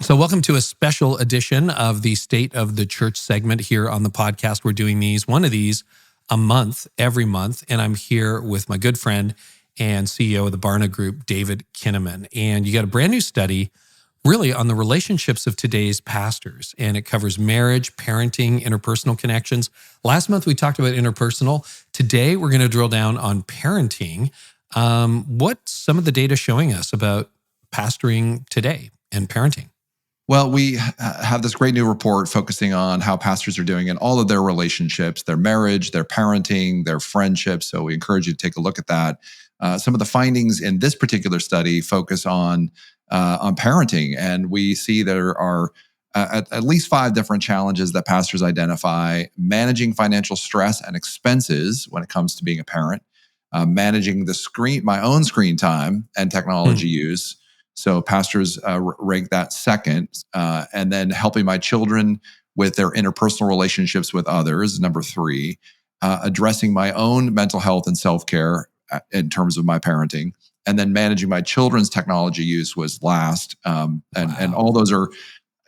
So welcome to a special edition of the State of the Church segment here on the podcast. We're doing one of these a month, every month. And I'm here with my good friend and CEO of the Barna Group, David Kinnaman. And you got a brand new study really on the relationships of today's pastors. And it covers marriage, parenting, interpersonal connections. Last month, we talked about interpersonal. Today, we're going to drill down on parenting. What's some of the data showing us about pastoring today and parenting? Well, we have this great new report focusing on how pastors are doing in all of their relationships, their marriage, their parenting, their friendships. So we encourage you to take a look at that. Some of the findings in this particular study focus on parenting, and we see there are at least 5 different challenges that pastors identify: managing financial stress and expenses when it comes to being a parent, managing my own screen time and technology use. So pastors rank that second, and then helping my children with their interpersonal relationships with others, number 3, addressing my own mental health and self-care in terms of my parenting, and then managing my children's technology use was last. And all those are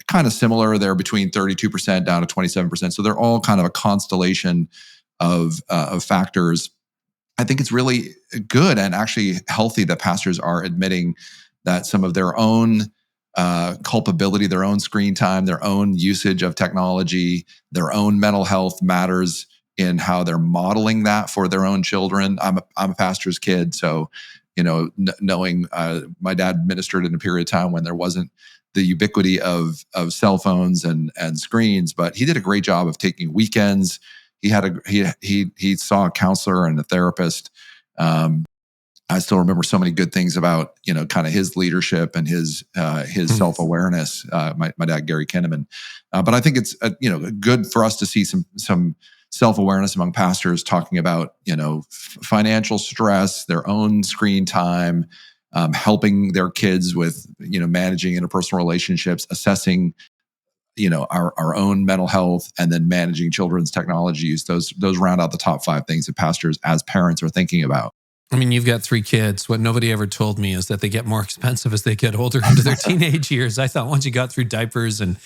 kind of similar. They're between 32% down to 27%. So they're all kind of a constellation of factors. I think it's really good and actually healthy that pastors are admitting that some of their own culpability, their own screen time, their own usage of technology, their own mental health matters in how they're modeling that for their own children. I'm a pastor's kid, so knowing my dad ministered in a period of time when there wasn't the ubiquity of cell phones and screens, but he did a great job of taking weekends. He saw a counselor and a therapist. I still remember so many good things about, kind of his leadership and his self-awareness, my dad, Carey Nieuwhof. But I think it's, good for us to see some self-awareness among pastors talking about, financial stress, their own screen time, helping their kids with, managing interpersonal relationships, assessing, our own mental health, and then managing children's technology use. Those round out the top 5 things that pastors as parents are thinking about. I mean, you've got 3 kids. What nobody ever told me is that they get more expensive as they get older into their teenage years. I thought once you got through diapers and,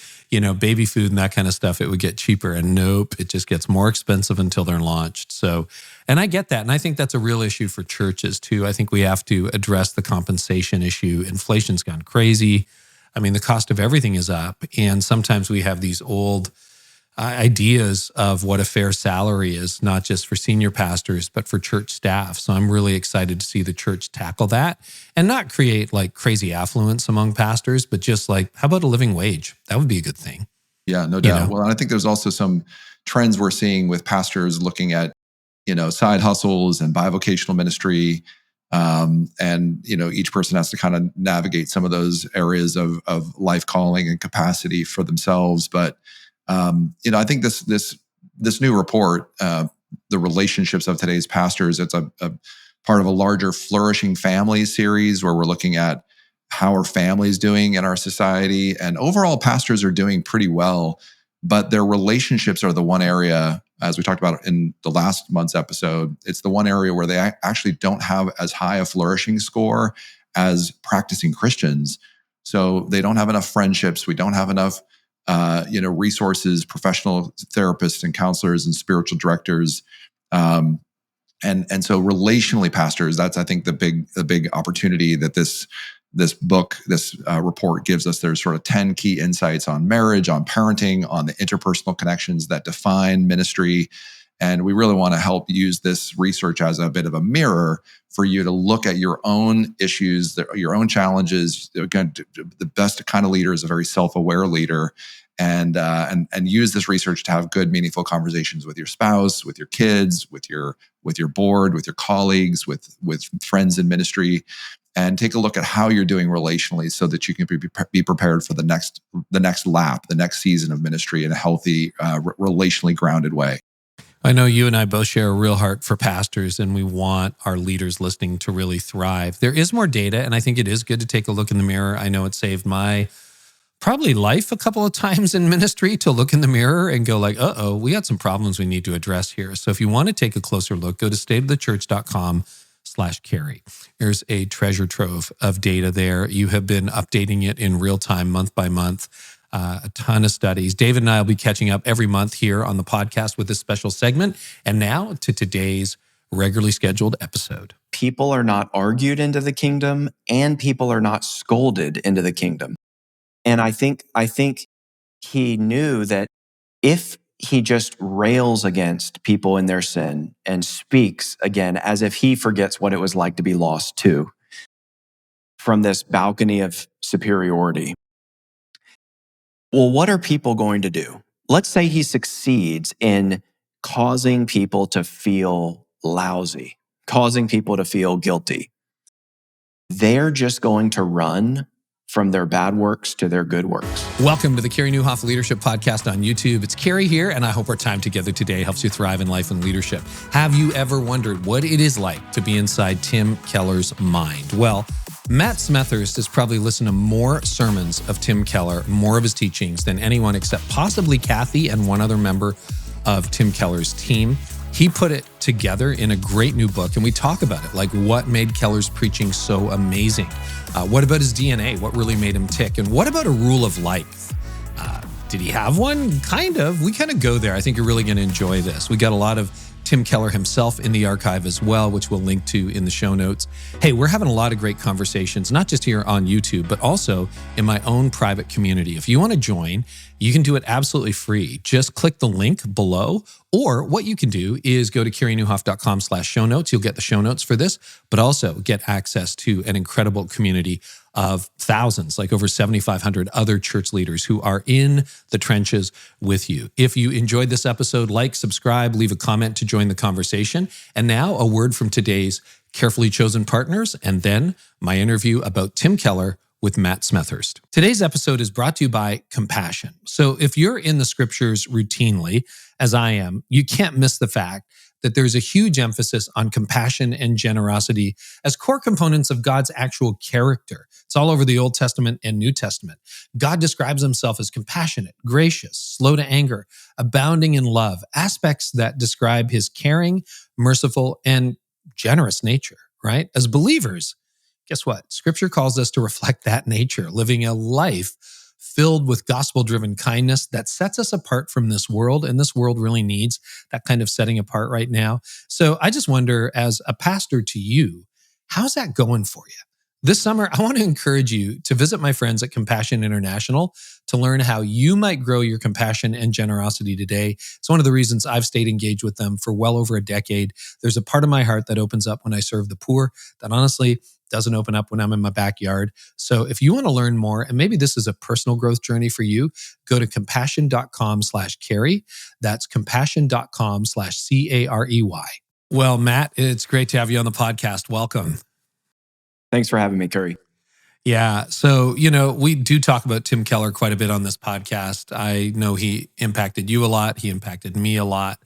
baby food and that kind of stuff, it would get cheaper. And nope, it just gets more expensive until they're launched. So, and I get that. And I think that's a real issue for churches too. I think we have to address the compensation issue. Inflation's gone crazy. I mean, the cost of everything is up. And sometimes we have these old ideas of what a fair salary is, not just for senior pastors, but for church staff. So I'm really excited to see the church tackle that and not create like crazy affluence among pastors, but just like, how about a living wage? That would be a good thing. Yeah, no doubt. Well, and I think there's also some trends we're seeing with pastors looking at, side hustles and bivocational ministry. And each person has to kind of navigate some of those areas of life calling and capacity for themselves. But I think this new report, the relationships of today's pastors, it's a part of a larger Flourishing Families series where we're looking at how are families doing in our society. And overall, pastors are doing pretty well, but their relationships are the one area, as we talked about in the last month's episode, it's the one area where they actually don't have as high a flourishing score as practicing Christians. So they don't have enough friendships. We don't have enough resources, professional therapists and counselors and spiritual directors. And so relationally, pastors, that's, I think, the big opportunity that this report gives us. There's sort of 10 key insights on marriage, on parenting, on the interpersonal connections that define ministry. And we really want to help use this research as a bit of a mirror for you to look at your own issues, your own challenges. Again, the best kind of leader is a very self-aware leader, and use this research to have good, meaningful conversations with your spouse, with your kids, with your board, with your colleagues, with friends in ministry, and take a look at how you're doing relationally, so that you can be prepared for the next lap, the next season of ministry in a healthy, relationally grounded way. I know you and I both share a real heart for pastors, and we want our leaders listening to really thrive. There is more data, and I think it is good to take a look in the mirror. I know it saved my probably life a couple of times in ministry to look in the mirror and go like, we got some problems we need to address here. So if you want to take a closer look, go to stateofthechurch.com patreon.com/Carey. There's a treasure trove of data there. You have been updating it in real time, month by month. A ton of studies. David and I will be catching up every month here on the podcast with this special segment. And now to today's regularly scheduled episode. People are not argued into the kingdom, and people are not scolded into the kingdom. And I think he knew that if he just rails against people in their sin and speaks again as if he forgets what it was like to be lost too, from this balcony of superiority, well, what are people going to do? Let's say he succeeds in causing people to feel lousy, causing people to feel guilty. They're just going to run from their bad works to their good works. Welcome to the Carey Nieuwhof Leadership Podcast on YouTube. It's Carey here, and I hope our time together today helps you thrive in life and leadership. Have you ever wondered what it is like to be inside Tim Keller's mind? Well, Matt Smethurst has probably listened to more sermons of Tim Keller, more of his teachings than anyone except possibly Kathy and one other member of Tim Keller's team. He put it together in a great new book, and we talk about it, like what made Keller's preaching so amazing. What about his DNA? What really made him tick? And what about a rule of life? Did he have one? Kind of. We kind of go there. I think you're really going to enjoy this. We got a lot of Tim Keller himself in the archive as well, which we'll link to in the show notes. Hey, we're having a lot of great conversations, not just here on YouTube, but also in my own private community. If you want to join, you can do it absolutely free. Just click the link below, or what you can do is go to careynieuwhof.com/show notes. You'll get the show notes for this, but also get access to an incredible community of thousands, like over 7,500 other church leaders who are in the trenches with you. If you enjoyed this episode, like, subscribe, leave a comment to join the conversation. And now a word from today's carefully chosen partners, and then my interview about Tim Keller with Matt Smethurst. Today's episode is brought to you by Compassion. So if you're in the scriptures routinely, as I am, you can't miss the fact that there's a huge emphasis on compassion and generosity as core components of God's actual character. It's all over the Old Testament and New Testament. God describes himself as compassionate, gracious, slow to anger, abounding in love, aspects that describe his caring, merciful, and generous nature, right? As believers, guess what? Scripture calls us to reflect that nature, living a life filled with gospel-driven kindness that sets us apart from this world, and this world really needs that kind of setting apart right now. So I just wonder, as a pastor to you, how's that going for you? This summer, I want to encourage you to visit my friends at Compassion International to learn how you might grow your compassion and generosity today. It's one of the reasons I've stayed engaged with them for well over a decade. There's a part of my heart that opens up when I serve the poor that honestly doesn't open up when I'm in my backyard. So if you want to learn more, and maybe this is a personal growth journey for you, go to compassion.com/Carey. That's compassion.com/CAREY. Well, Matt, it's great to have you on the podcast. Welcome. Thanks for having me, Carey. Yeah. So, we do talk about Tim Keller quite a bit on this podcast. I know he impacted you a lot. He impacted me a lot.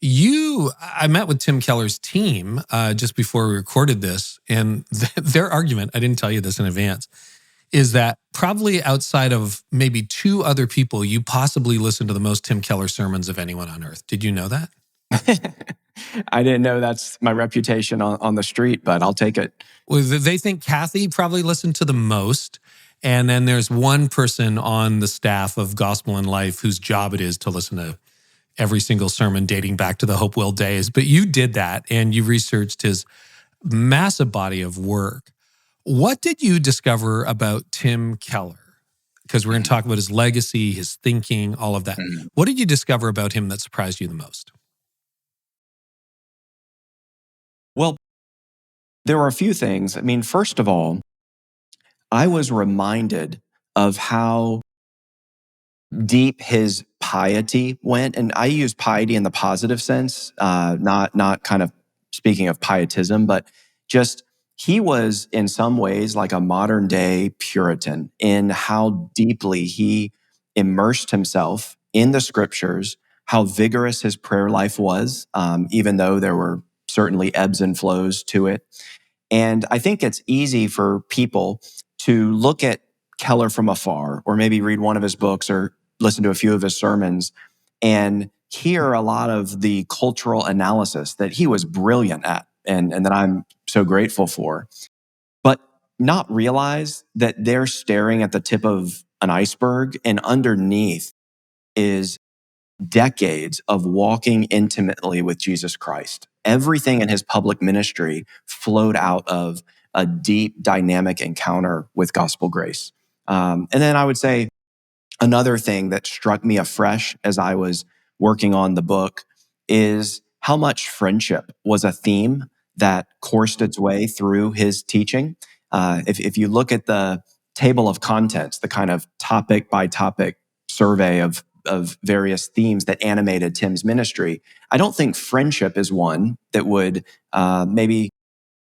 I met with Tim Keller's team just before we recorded this, and their argument, I didn't tell you this in advance, is that probably outside of maybe two other people, you possibly listen to the most Tim Keller sermons of anyone on earth. Did you know that? I didn't know that's my reputation on the street, but I'll take it. Well, they think Kathy probably listened to the most. And then there's one person on the staff of Gospel and Life whose job it is to listen to every single sermon dating back to the Hopewell days. But you did that, and you researched his massive body of work. What did you discover about Tim Keller? Because we're going to talk about his legacy, his thinking, all of that. Mm-hmm. What did you discover about him that surprised you the most? Well, there were a few things. I mean, first of all, I was reminded of how deep his piety went. And I use piety in the positive sense, not kind of speaking of pietism, but just he was in some ways like a modern day Puritan in how deeply he immersed himself in the scriptures, how vigorous his prayer life was, even though there were certainly ebbs and flows to it. And I think it's easy for people to look at Keller from afar, or maybe read one of his books or listen to a few of his sermons and hear a lot of the cultural analysis that he was brilliant at. and that I'm so grateful for. But not realize that they're staring at the tip of an iceberg, and underneath is decades of walking intimately with Jesus Christ. Everything in his public ministry flowed out of a deep, dynamic encounter with gospel grace. And then I would say another thing that struck me afresh as I was working on the book is how much friendship was a theme that coursed its way through his teaching. If you look at the table of contents, the kind of topic by topic survey of various themes that animated Tim's ministry, I don't think friendship is one that would maybe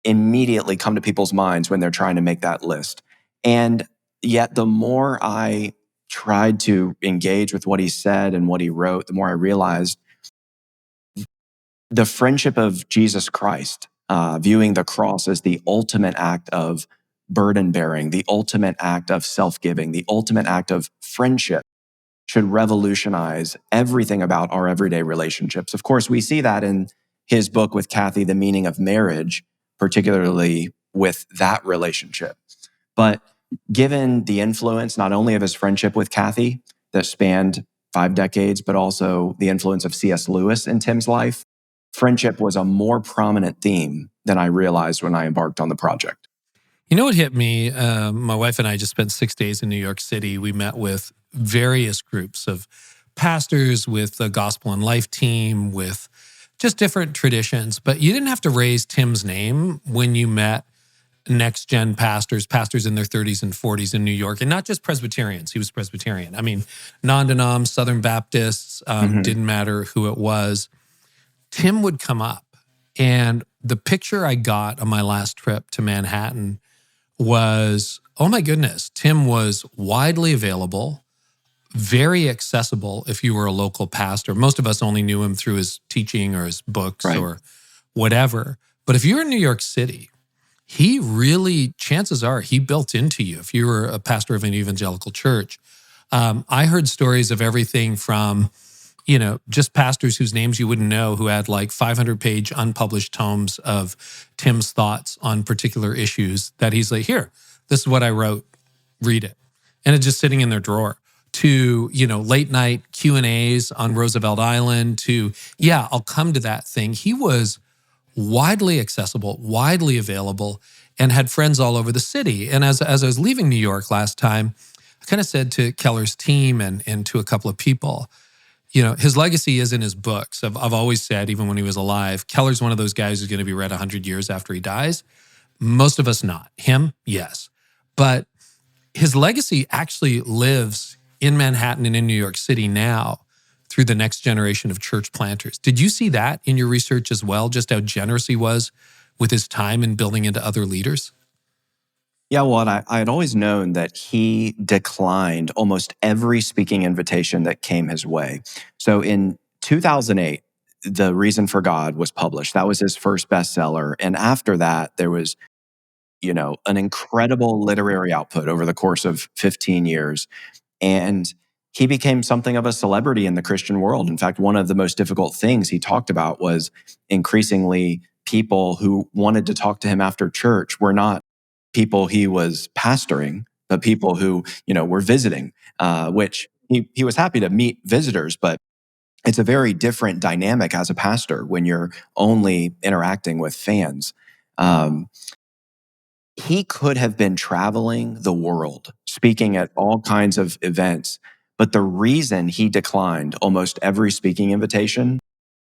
immediately come to people's minds when they're trying to make that list. And yet, the more I tried to engage with what he said and what he wrote, the more I realized the friendship of Jesus Christ, viewing the cross as the ultimate act of burden bearing, the ultimate act of self-giving, the ultimate act of friendship, should revolutionize everything about our everyday relationships. Of course, we see that in his book with Kathy, The Meaning of Marriage, particularly with that relationship. But given the influence not only of his friendship with Kathy that spanned 5 decades, but also the influence of C.S. Lewis in Tim's life, friendship was a more prominent theme than I realized when I embarked on the project. You know what hit me? My wife and I just spent 6 days in New York City. We met with various groups of pastors, with the Gospel and Life team, with just different traditions. But you didn't have to raise Tim's name when you met next-gen pastors in their 30s and 40s in New York, and not just Presbyterians. He was Presbyterian. I mean, non-denom, Southern Baptists, didn't matter who it was. Tim would come up, and the picture I got on my last trip to Manhattan was, oh my goodness, Tim was widely available, very accessible if you were a local pastor. Most of us only knew him through his teaching or his books or whatever. But if you're in New York City, he really, chances are, he built into you. If you were a pastor of an evangelical church, I heard stories of everything from, just pastors whose names you wouldn't know, who had like 500-page unpublished tomes of Tim's thoughts on particular issues that he's like, here, this is what I wrote, read it. And it's just sitting in their drawer. To, late night Q&As on Roosevelt Island, to, I'll come to that thing. He was widely accessible, widely available, and had friends all over the city. And as I was leaving New York last time, I kind of said to Keller's team and to a couple of people, his legacy is in his books. I've always said, even when he was alive, Keller's one of those guys who's going to be read 100 years after he dies. Most of us not. Him, yes. But his legacy actually lives in Manhattan and in New York City now through the next generation of church planters. Did you see that in your research as well, just how generous he was with his time and building into other leaders? Yeah, well, I had always known that he declined almost every speaking invitation that came his way. So in 2008, The Reason for God was published. That was his first bestseller. And after that, there was, an incredible literary output over the course of 15 years. And he became something of a celebrity in the Christian world. In fact, one of the most difficult things he talked about was increasingly people who wanted to talk to him after church were not people he was pastoring, but people who, were visiting, which he was happy to meet visitors, but it's a very different dynamic as a pastor when you're only interacting with fans. He could have been traveling the world, speaking at all kinds of events. But the reason he declined almost every speaking invitation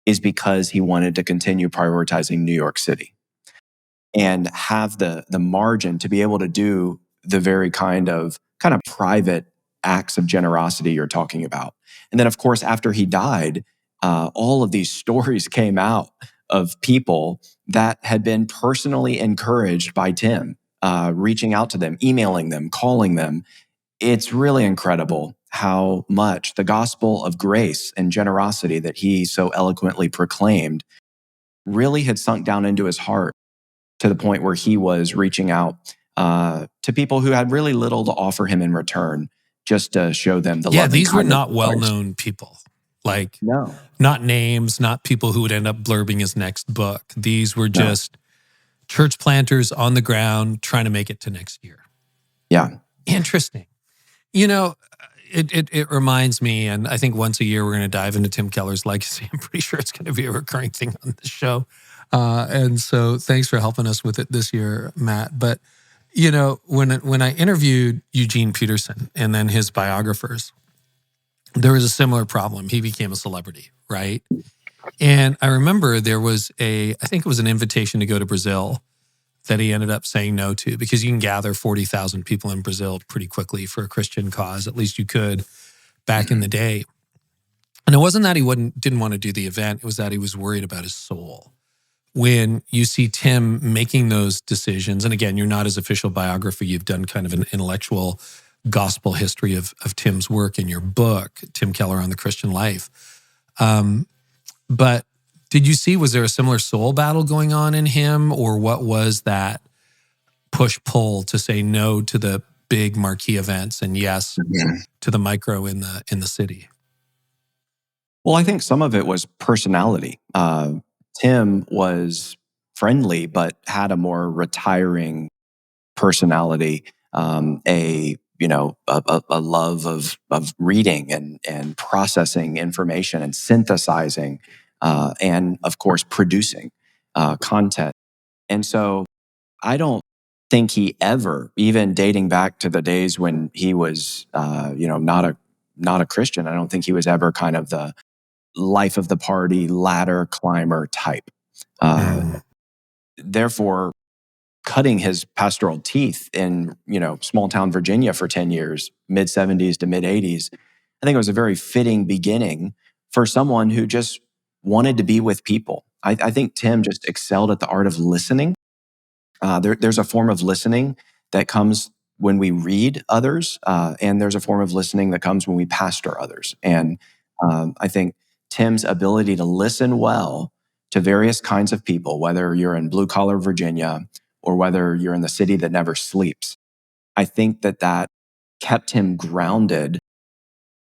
is because he wanted to continue prioritizing New York City and have the margin to be able to do the very kind of private acts of generosity you're talking about. And then, of course, after he died, all of these stories came out of people that had been personally encouraged by Tim, reaching out to them, emailing them, calling them. It's really incredible how much the gospel of grace and generosity that he so eloquently proclaimed really had sunk down into his heart, to the point where he was reaching out to people who had really little to offer him in return, just to show them the love. Yeah, these were not well-known people. Not names, not people who would end up blurbing his next book. These were just church planters on the ground trying to make it to next year. Yeah. Interesting. You know, it reminds me, and I think once a year we're going to dive into Tim Keller's legacy. I'm pretty sure it's going to be a recurring thing on the show. And so thanks for helping us with it this year, Matt. But, you know, when I interviewed Eugene Peterson and then his biographers, there was a similar problem. He became a celebrity, right? And I remember there was I think it was an invitation to go to Brazil that he ended up saying no to, because you can gather 40,000 people in Brazil pretty quickly for a Christian cause. At least you could back in the day. And it wasn't that he didn't want to do the event. It was that he was worried about his soul. When you see Tim making those decisions, and again, you're not his official biography, you've done kind of an intellectual gospel history of Tim's work in your book, Tim Keller on the Christian Life. But did you see, was there a similar soul battle going on in him, or what was that push-pull to say no to the big marquee events and yes to the micro in the city? Well, I think some of it was personality. Tim was friendly, but had a more retiring personality, a love of reading and processing information and synthesizing, and of course producing content. And so I don't think he ever, even dating back to the days when he was not a Christian, I don't think he was ever kind of the life of the party ladder climber type. Therefore, cutting his pastoral teeth in small town Virginia for 10 years, mid 70s to mid 80s, I think it was a very fitting beginning for someone who just wanted to be with people. I think Tim just excelled at the art of listening. There's a form of listening that comes when we read others, and there's a form of listening that comes when we pastor others. And I think Tim's ability to listen well to various kinds of people, whether you're in blue-collar Virginia or whether you're in the city that never sleeps, I think that kept him grounded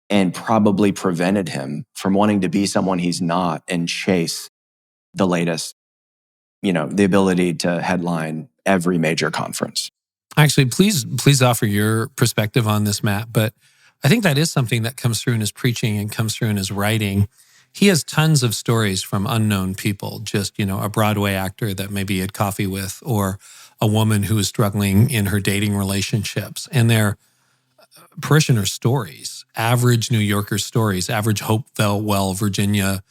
and probably prevented him from wanting to be someone he's not and chase the latest, the ability to headline every major conference. Actually, please offer your perspective on this, Matt. But I think that is something that comes through in his preaching and comes through in his writing. He has tons of stories from unknown people, just, a Broadway actor that maybe he had coffee with, or a woman who was struggling in her dating relationships. And they're parishioner stories, average New Yorker stories, average Hopewell, Virginia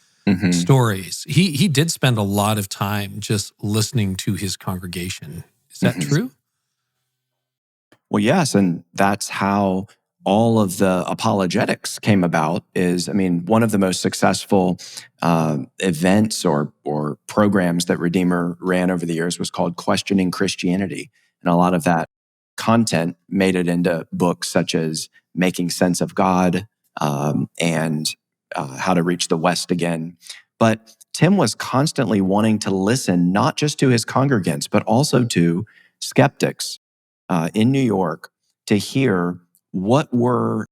stories. He did spend a lot of time just listening to his congregation. Is that true? Well, yes. And that's how all of the apologetics came about. One of the most successful events or programs that Redeemer ran over the years was called Questioning Christianity. And a lot of that content made it into books such as Making Sense of God and How to Reach the West Again. But Tim was constantly wanting to listen, not just to his congregants, but also to skeptics in New York, to hear what were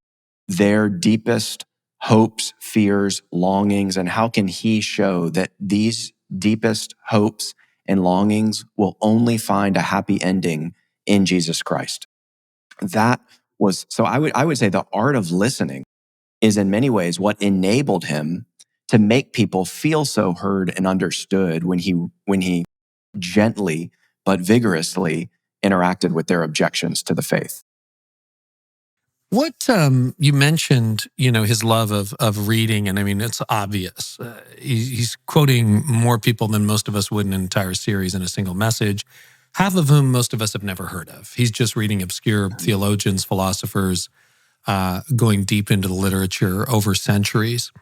their deepest hopes, fears, longings, and how can he show that these deepest hopes and longings will only find a happy ending in Jesus Christ. That was, so I would say the art of listening is in many ways what enabled him to make people feel so heard and understood when he gently but vigorously interacted with their objections to the faith. What you mentioned, his love of reading, and it's obvious. He's quoting more people than most of us would in an entire series in a single message, half of whom most of us have never heard of. He's just reading obscure theologians, philosophers, going deep into the literature over centuries.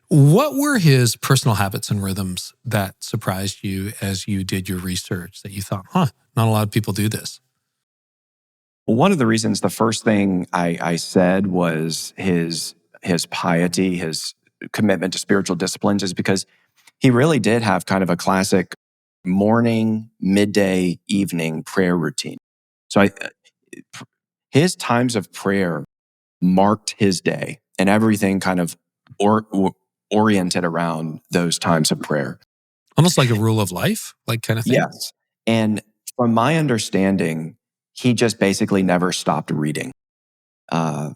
What were his personal habits and rhythms that surprised you as you did your research, that you thought, not a lot of people do this? Well, one of the reasons, the first thing I said was his piety, his commitment to spiritual disciplines, is because he really did have kind of a classic morning, midday, evening prayer routine. So his times of prayer marked his day, and everything kind of oriented around those times of prayer. Almost like a rule of life, like kind of thing? Yes. And from my understanding, he just basically never stopped reading.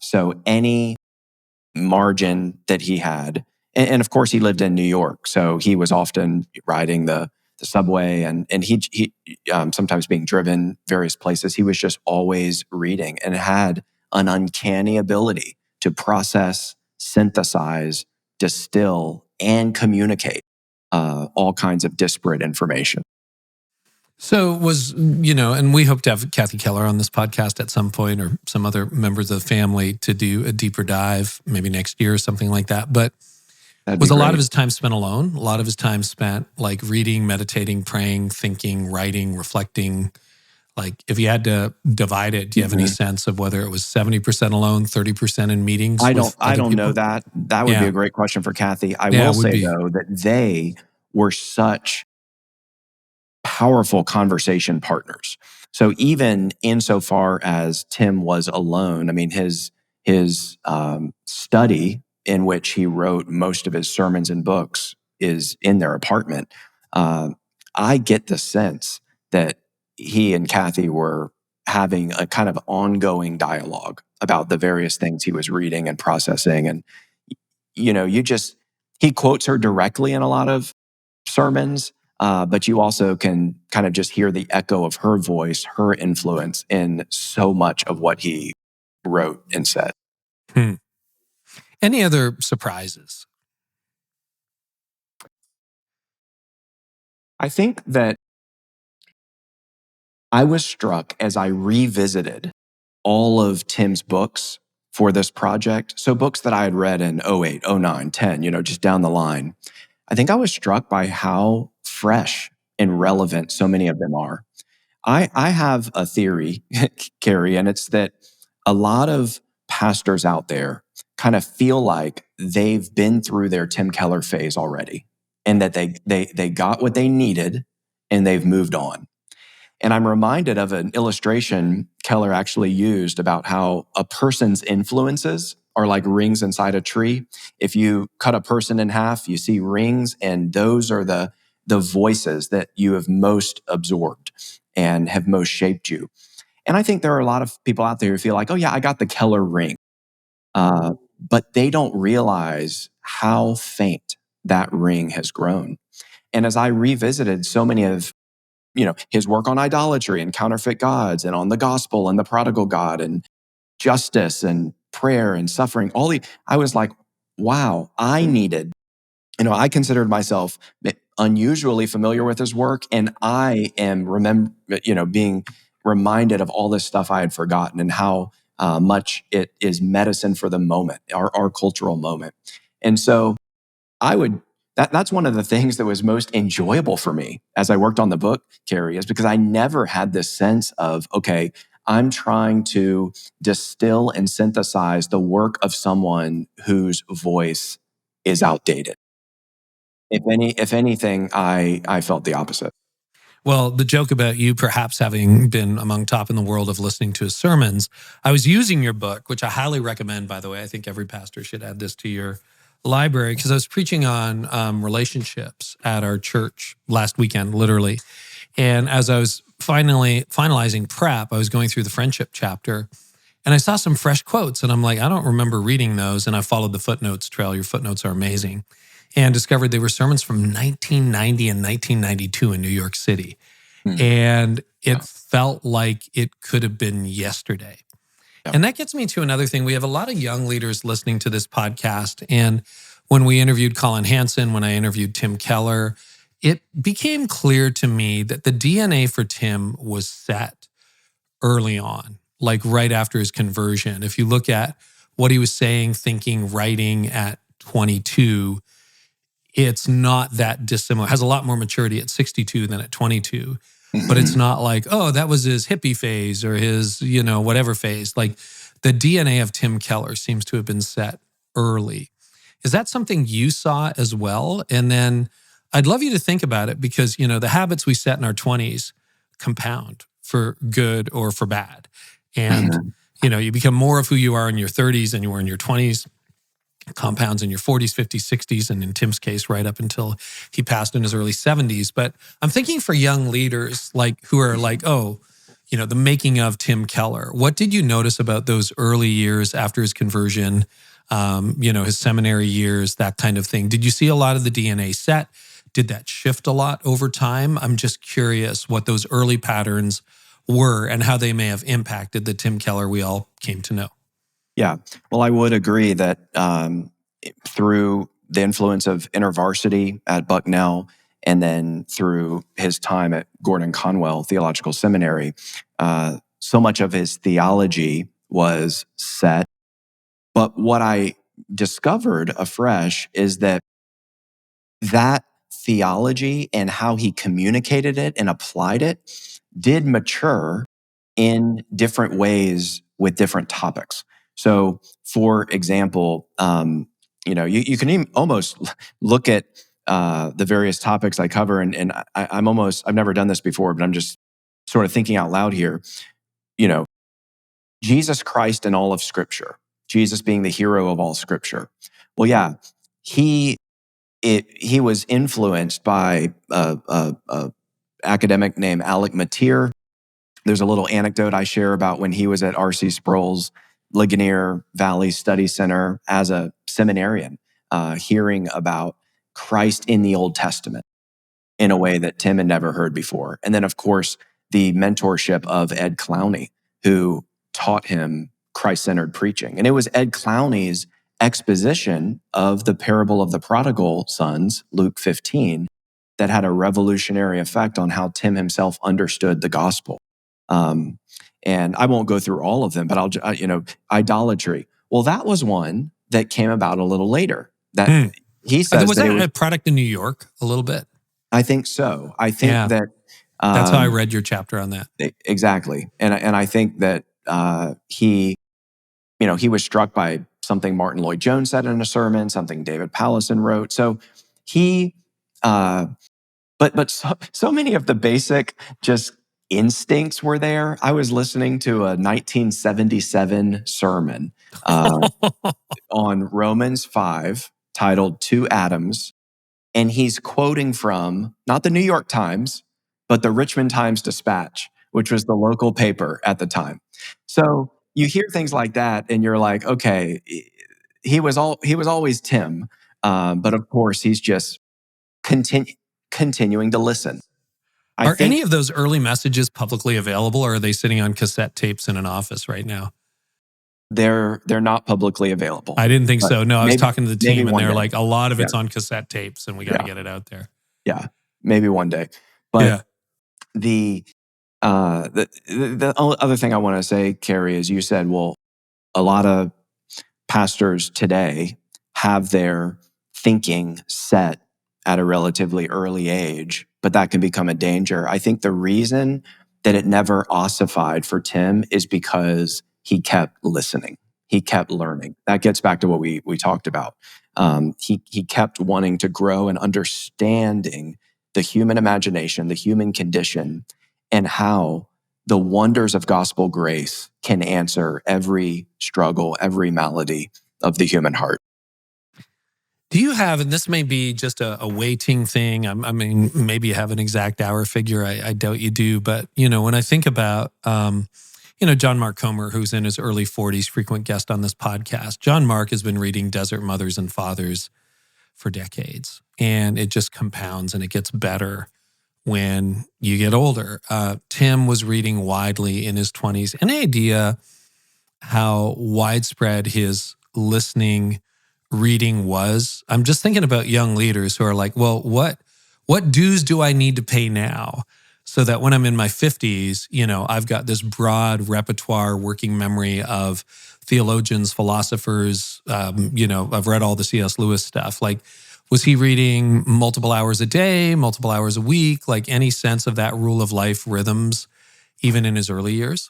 So any margin that he had, and of course he lived in New York, so he was often riding the subway and he sometimes being driven various places. He was just always reading and had an uncanny ability to process, synthesize, distill, and communicate all kinds of disparate information. So and we hope to have Kathy Keller on this podcast at some point, or some other members of the family, to do a deeper dive, maybe next year or something like that. But was a lot of his time spent alone? A lot of his time spent like reading, meditating, praying, thinking, writing, reflecting. Like, if you had to divide it, do you have any sense of whether it was 70% alone, 30% in meetings? I don't know that. That would be a great question for Kathy. I will say though that they were such powerful conversation partners. So even insofar as Tim was alone, I mean, his study in which he wrote most of his sermons and books is in their apartment. I get the sense that he and Kathy were having a kind of ongoing dialogue about the various things he was reading and processing. And, he quotes her directly in a lot of sermons, but you also can kind of just hear the echo of her voice, her influence in so much of what he wrote and said. Any other surprises? I think that I was struck as I revisited all of Tim's books for this project. So books that I had read in 08, 09, 10, just down the line. I think I was struck by how fresh and relevant so many of them are. I have a theory, Carey, and it's that a lot of pastors out there kind of feel like they've been through their Tim Keller phase already, and that they got what they needed and they've moved on. And I'm reminded of an illustration Keller actually used about how a person's influences are like rings inside a tree. If you cut a person in half, you see rings, and those are the voices that you have most absorbed and have most shaped you. And I think there are a lot of people out there who feel like, oh yeah, I got the Keller ring. But they don't realize how faint that ring has grown. And as I revisited so many of his work on idolatry and counterfeit gods, and on the gospel and the prodigal God and justice and prayer and suffering, I was like, wow, I considered myself unusually familiar with his work, and I am being reminded of all this stuff I had forgotten, and how much it is medicine for the moment, our cultural moment. And so that's one of the things that was most enjoyable for me as I worked on the book, Carey, is because I never had this sense of, okay, I'm trying to distill and synthesize the work of someone whose voice is outdated. If anything, I felt the opposite. Well, the joke about you perhaps having been among top in the world of listening to his sermons, I was using your book, which I highly recommend, by the way. I think every pastor should add this to your library, because I was preaching on relationships at our church last weekend, literally. And as I was finalizing prep, I was going through the friendship chapter, and I saw some fresh quotes, and I'm like, I don't remember reading those. And I followed the footnotes trail. Your footnotes are amazing. And discovered they were sermons from 1990 and 1992 in New York City. And it felt like it could have been yesterday. And that gets me to another thing. We have a lot of young leaders listening to this podcast. And when we interviewed Colin Hansen, when I interviewed Tim Keller, it became clear to me that the DNA for Tim was set early on, like right after his conversion. If you look at what he was saying, thinking, writing at 22, it's not that dissimilar. It has a lot more maturity at 62 than at 22. But it's not like, oh, that was his hippie phase or his, whatever phase. Like, the DNA of Tim Keller seems to have been set early. Is that something you saw as well? And then I'd love you to think about it, because, the habits we set in our 20s compound for good or for bad. And, you become more of who you are in your 30s than you were in your 20s. compounds in your 40s, 50s, 60s, and in Tim's case, right up until he passed in his early 70s. But I'm thinking for young leaders who are like, oh, the making of Tim Keller. What did you notice about those early years after his conversion, his seminary years, that kind of thing? Did you see a lot of the DNA set? Did that shift a lot over time? I'm just curious what those early patterns were and how they may have impacted the Tim Keller we all came to know. Yeah. Well, I would agree that through the influence of InterVarsity at Bucknell, and then through his time at Gordon Conwell Theological Seminary, so much of his theology was set. But what I discovered afresh is that theology and how he communicated it and applied it did mature in different ways with different topics. So, for example, you can even almost look at the various topics I cover, and I've never done this before, but I'm just sort of thinking out loud here. Jesus Christ in all of Scripture, Jesus being the hero of all Scripture. Well, yeah, he was influenced by a academic named Alec Motyer. There's a little anecdote I share about when he was at R.C. Sproul's Ligonier Valley Study Center as a seminarian, hearing about Christ in the Old Testament in a way that Tim had never heard before. And then, of course, the mentorship of Ed Clowney, who taught him Christ-centered preaching. And it was Ed Clowney's exposition of the parable of the prodigal sons, Luke 15, that had a revolutionary effect on how Tim himself understood the gospel. And I won't go through all of them, but idolatry. Well, that was one that came about a little later. That he says was that a product in New York a little bit? I think so. I think that that's how I read your chapter on that. Exactly, and I think that he was struck by something Martin Lloyd-Jones said in a sermon, something David Powlison wrote. So he, but so many of the basic just instincts were there. I was listening to a 1977 sermon on Romans 5 titled Two Atoms, and he's quoting from not the New York Times, but the Richmond Times-Dispatch, which was the local paper at the time. So you hear things like that, and you're like, okay, he was always Tim, but of course he's just continuing to listen. Are any of those early messages publicly available, or are they sitting on cassette tapes in an office right now? They're not publicly available. I didn't think so. No, I was talking to the team, and they're like, a lot of it's Yeah. on cassette tapes, and we got to get it out there. Yeah, maybe one day. But the other thing I want to say, Carey, is you said, well, a lot of pastors today have their thinking set at a relatively early age, but that can become a danger. I think the reason that it never ossified for Tim is because he kept listening. He kept learning. That gets back to what we talked about. He kept wanting to grow and understanding the human imagination, the human condition, and how the wonders of gospel grace can answer every struggle, every malady of the human heart. Do you have, and this may be just a weighting thing, I mean, maybe you have an exact hour figure, I doubt you do, but, when I think about, John Mark Comer, who's in his early 40s, frequent guest on this podcast, John Mark has been reading Desert Mothers and Fathers for decades, and it just compounds and it gets better when you get older. Tim was reading widely in his 20s. Any idea how widespread his listening reading was? I'm just thinking about young leaders who are like, well, what dues do I need to pay now so that when I'm in my 50s, I've got this broad repertoire, working memory of theologians, philosophers, I've read all the C.S. Lewis stuff. Like, was he reading multiple hours a day, multiple hours a week? Like, any sense of that rule of life rhythms, even in his early years?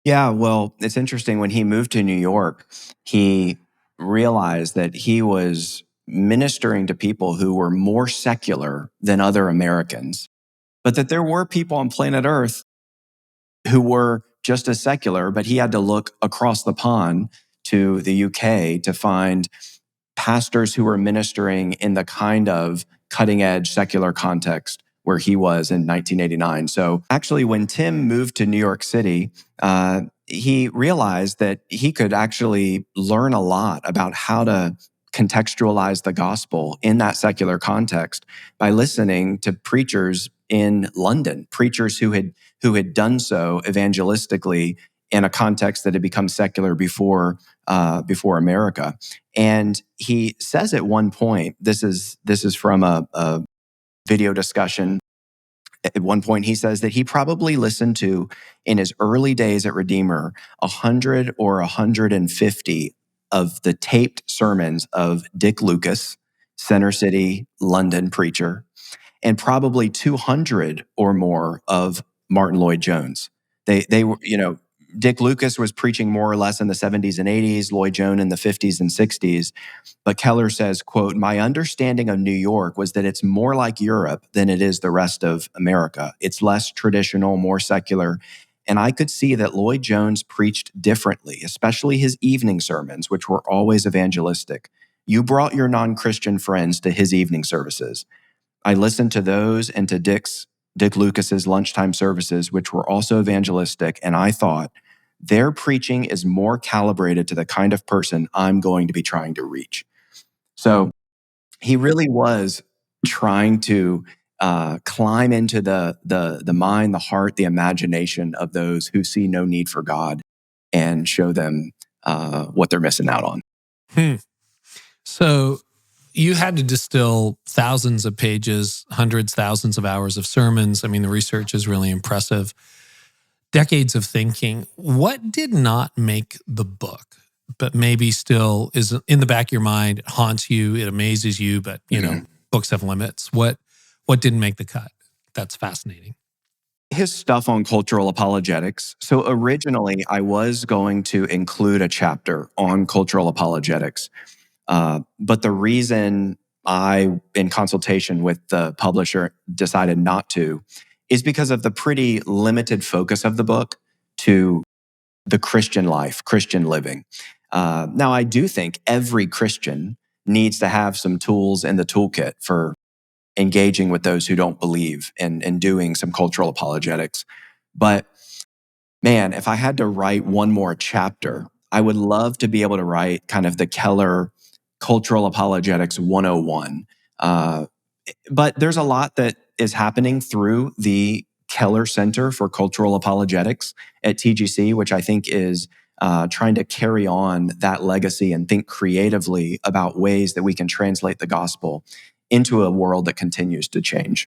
Yeah, well, it's interesting. When he moved to New York, he realized that he was ministering to people who were more secular than other Americans, but that there were people on planet Earth who were just as secular, but he had to look across the pond to the UK to find pastors who were ministering in the kind of cutting edge secular context where he was in 1989. So actually, when Tim moved to New York City, he realized that he could actually learn a lot about how to contextualize the gospel in that secular context by listening to preachers in London, preachers who had done so evangelistically in a context that had become secular before America. And he says at one point, this is from a video discussion. At one point, he says that he probably listened to, in his early days at Redeemer, 100 or 150 of the taped sermons of Dick Lucas, Center City, London preacher, and probably 200 or more of Martin Lloyd-Jones. They were, Dick Lucas was preaching more or less in the 70s and 80s, Lloyd-Jones in the 50s and 60s. But Keller says, quote, "My understanding of New York was that it's more like Europe than it is the rest of America. It's less traditional, more secular. And I could see that Lloyd-Jones preached differently, especially his evening sermons, which were always evangelistic. You brought your non-Christian friends to his evening services. I listened to those and to Dick Lucas's lunchtime services, which were also evangelistic, and I thought, their preaching is more calibrated to the kind of person I'm going to be trying to reach." So he really was trying to climb into the mind, the heart, the imagination of those who see no need for God and show them what they're missing out on. So you had to distill thousands of pages, hundreds, thousands of hours of sermons. I mean, the research is really impressive. Decades of thinking. What did not make the book, but maybe still is in the back of your mind, it haunts you, it amazes you, but books have limits. What didn't make the cut? That's fascinating. His stuff on cultural apologetics. So originally, I was going to include a chapter on cultural apologetics. But the reason I, in consultation with the publisher, decided not to is because of the pretty limited focus of the book to the Christian life, Christian living. Now, I do think every Christian needs to have some tools in the toolkit for engaging with those who don't believe and doing some cultural apologetics. But man, if I had to write one more chapter, I would love to be able to write kind of the Keller Cultural Apologetics 101. But there's a lot that is happening through the Keller Center for Cultural Apologetics at TGC, which I think is trying to carry on that legacy and think creatively about ways that we can translate the gospel into a world that continues to change.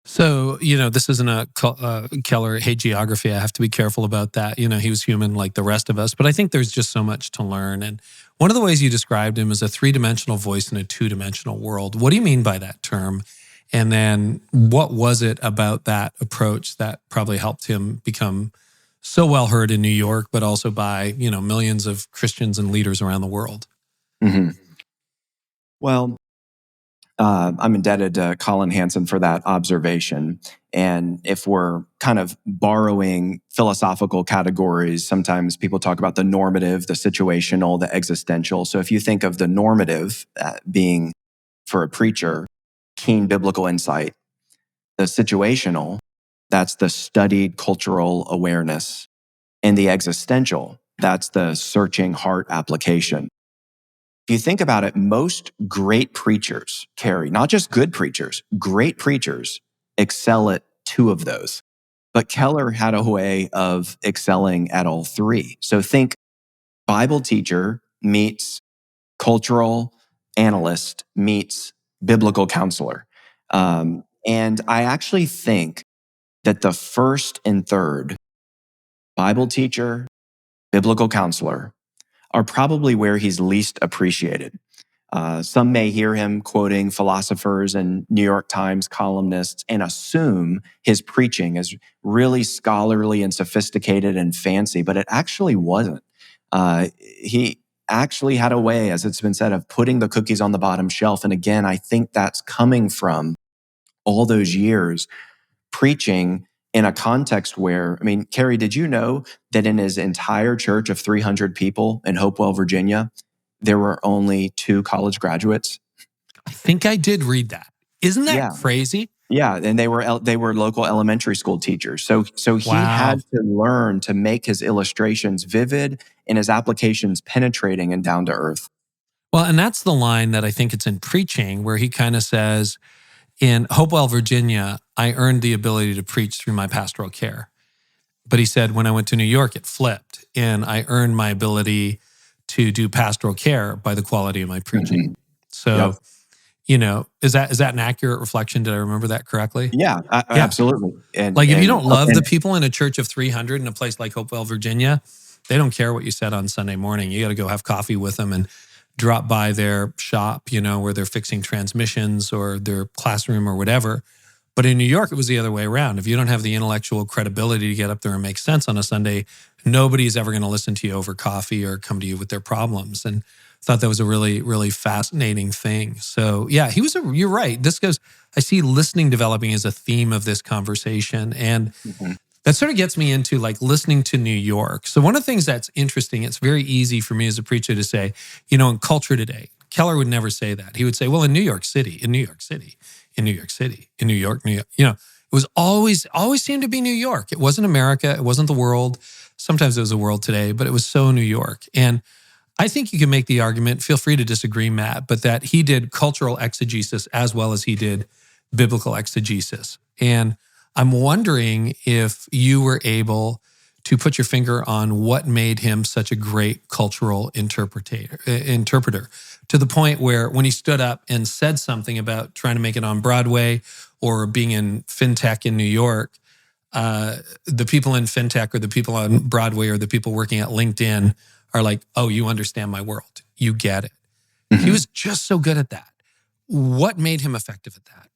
So, this isn't a Keller hagiography. I have to be careful about that. He was human like the rest of us, but I think there's just so much to learn. And one of the ways you described him is a three-dimensional voice in a two-dimensional world. What do you mean by that term? And then what was it about that approach that probably helped him become so well heard in New York, but also by, millions of Christians and leaders around the world? Mm-hmm. Well, I'm indebted to Colin Hansen for that observation. And if we're kind of borrowing philosophical categories, sometimes people talk about the normative, the situational, the existential. So if you think of the normative being, for a preacher, keen biblical insight, the situational, that's the studied cultural awareness, and the existential, that's the searching heart application. If you think about it, most great preachers, Carey, not just good preachers, great preachers excel at two of those. But Keller had a way of excelling at all three. So think Bible teacher meets cultural analyst meets biblical counselor. And I actually think that the first and third, Bible teacher, biblical counselor, are probably where he's least appreciated. Some may hear him quoting philosophers and New York Times columnists and assume his preaching is really scholarly and sophisticated and fancy, but it actually wasn't. He actually had a way, as it's been said, of putting the cookies on the bottom shelf. And again, I think that's coming from all those years preaching in a context where, I mean, Carey, did you know that in his entire church of 300 people in Hopewell, Virginia, there were only 2 college graduates? I think I did read that. Isn't that Yeah. crazy? Yeah, and they were local elementary school teachers. So he Wow. had to learn to make his illustrations vivid and his applications penetrating and down to earth. Well, and that's the line that I think it's in Preaching, where he kind of says, in Hopewell, Virginia, I earned the ability to preach through my pastoral care. But he said, when I went to New York, it flipped, and I earned my ability to do pastoral care by the quality of my preaching. Mm-hmm. So, Yep. you know, is that an accurate reflection? Did I remember that correctly? Yeah, absolutely. And like, if you don't love the people in a church of 300 in a place like Hopewell, Virginia, they don't care what you said on Sunday morning. You got to go have coffee with them and drop by their shop, you know, where they're fixing transmissions or their classroom or whatever. But in New York, it was the other way around. If you don't have the intellectual credibility to get up there and make sense on a Sunday, nobody's ever going to listen to you over coffee or come to you with their problems. And I thought that was a really, really fascinating thing. So yeah, you're right. I see listening developing as a theme of this conversation. And that sort of gets me into like listening to New York. So one of the things that's interesting, it's very easy for me as a preacher to say, you know, in culture today, Keller would never say that. He would say, well, in New York City, in New York City, in New York City, in New York, you know, it was always seemed to be New York. It wasn't America. It wasn't the world. Sometimes it was the world today, but it was so New York. And I think you can make the argument, feel free to disagree, Matt, but that he did cultural exegesis as well as he did biblical exegesis. And I'm wondering if you were able to put your finger on what made him such a great cultural interpreter, to the point where when he stood up and said something about trying to make it on Broadway or being in fintech in New York, the people in fintech or the people on Broadway or the people working at LinkedIn are like, oh, you understand my world. You get it. He was just so good at that. What made him effective at that?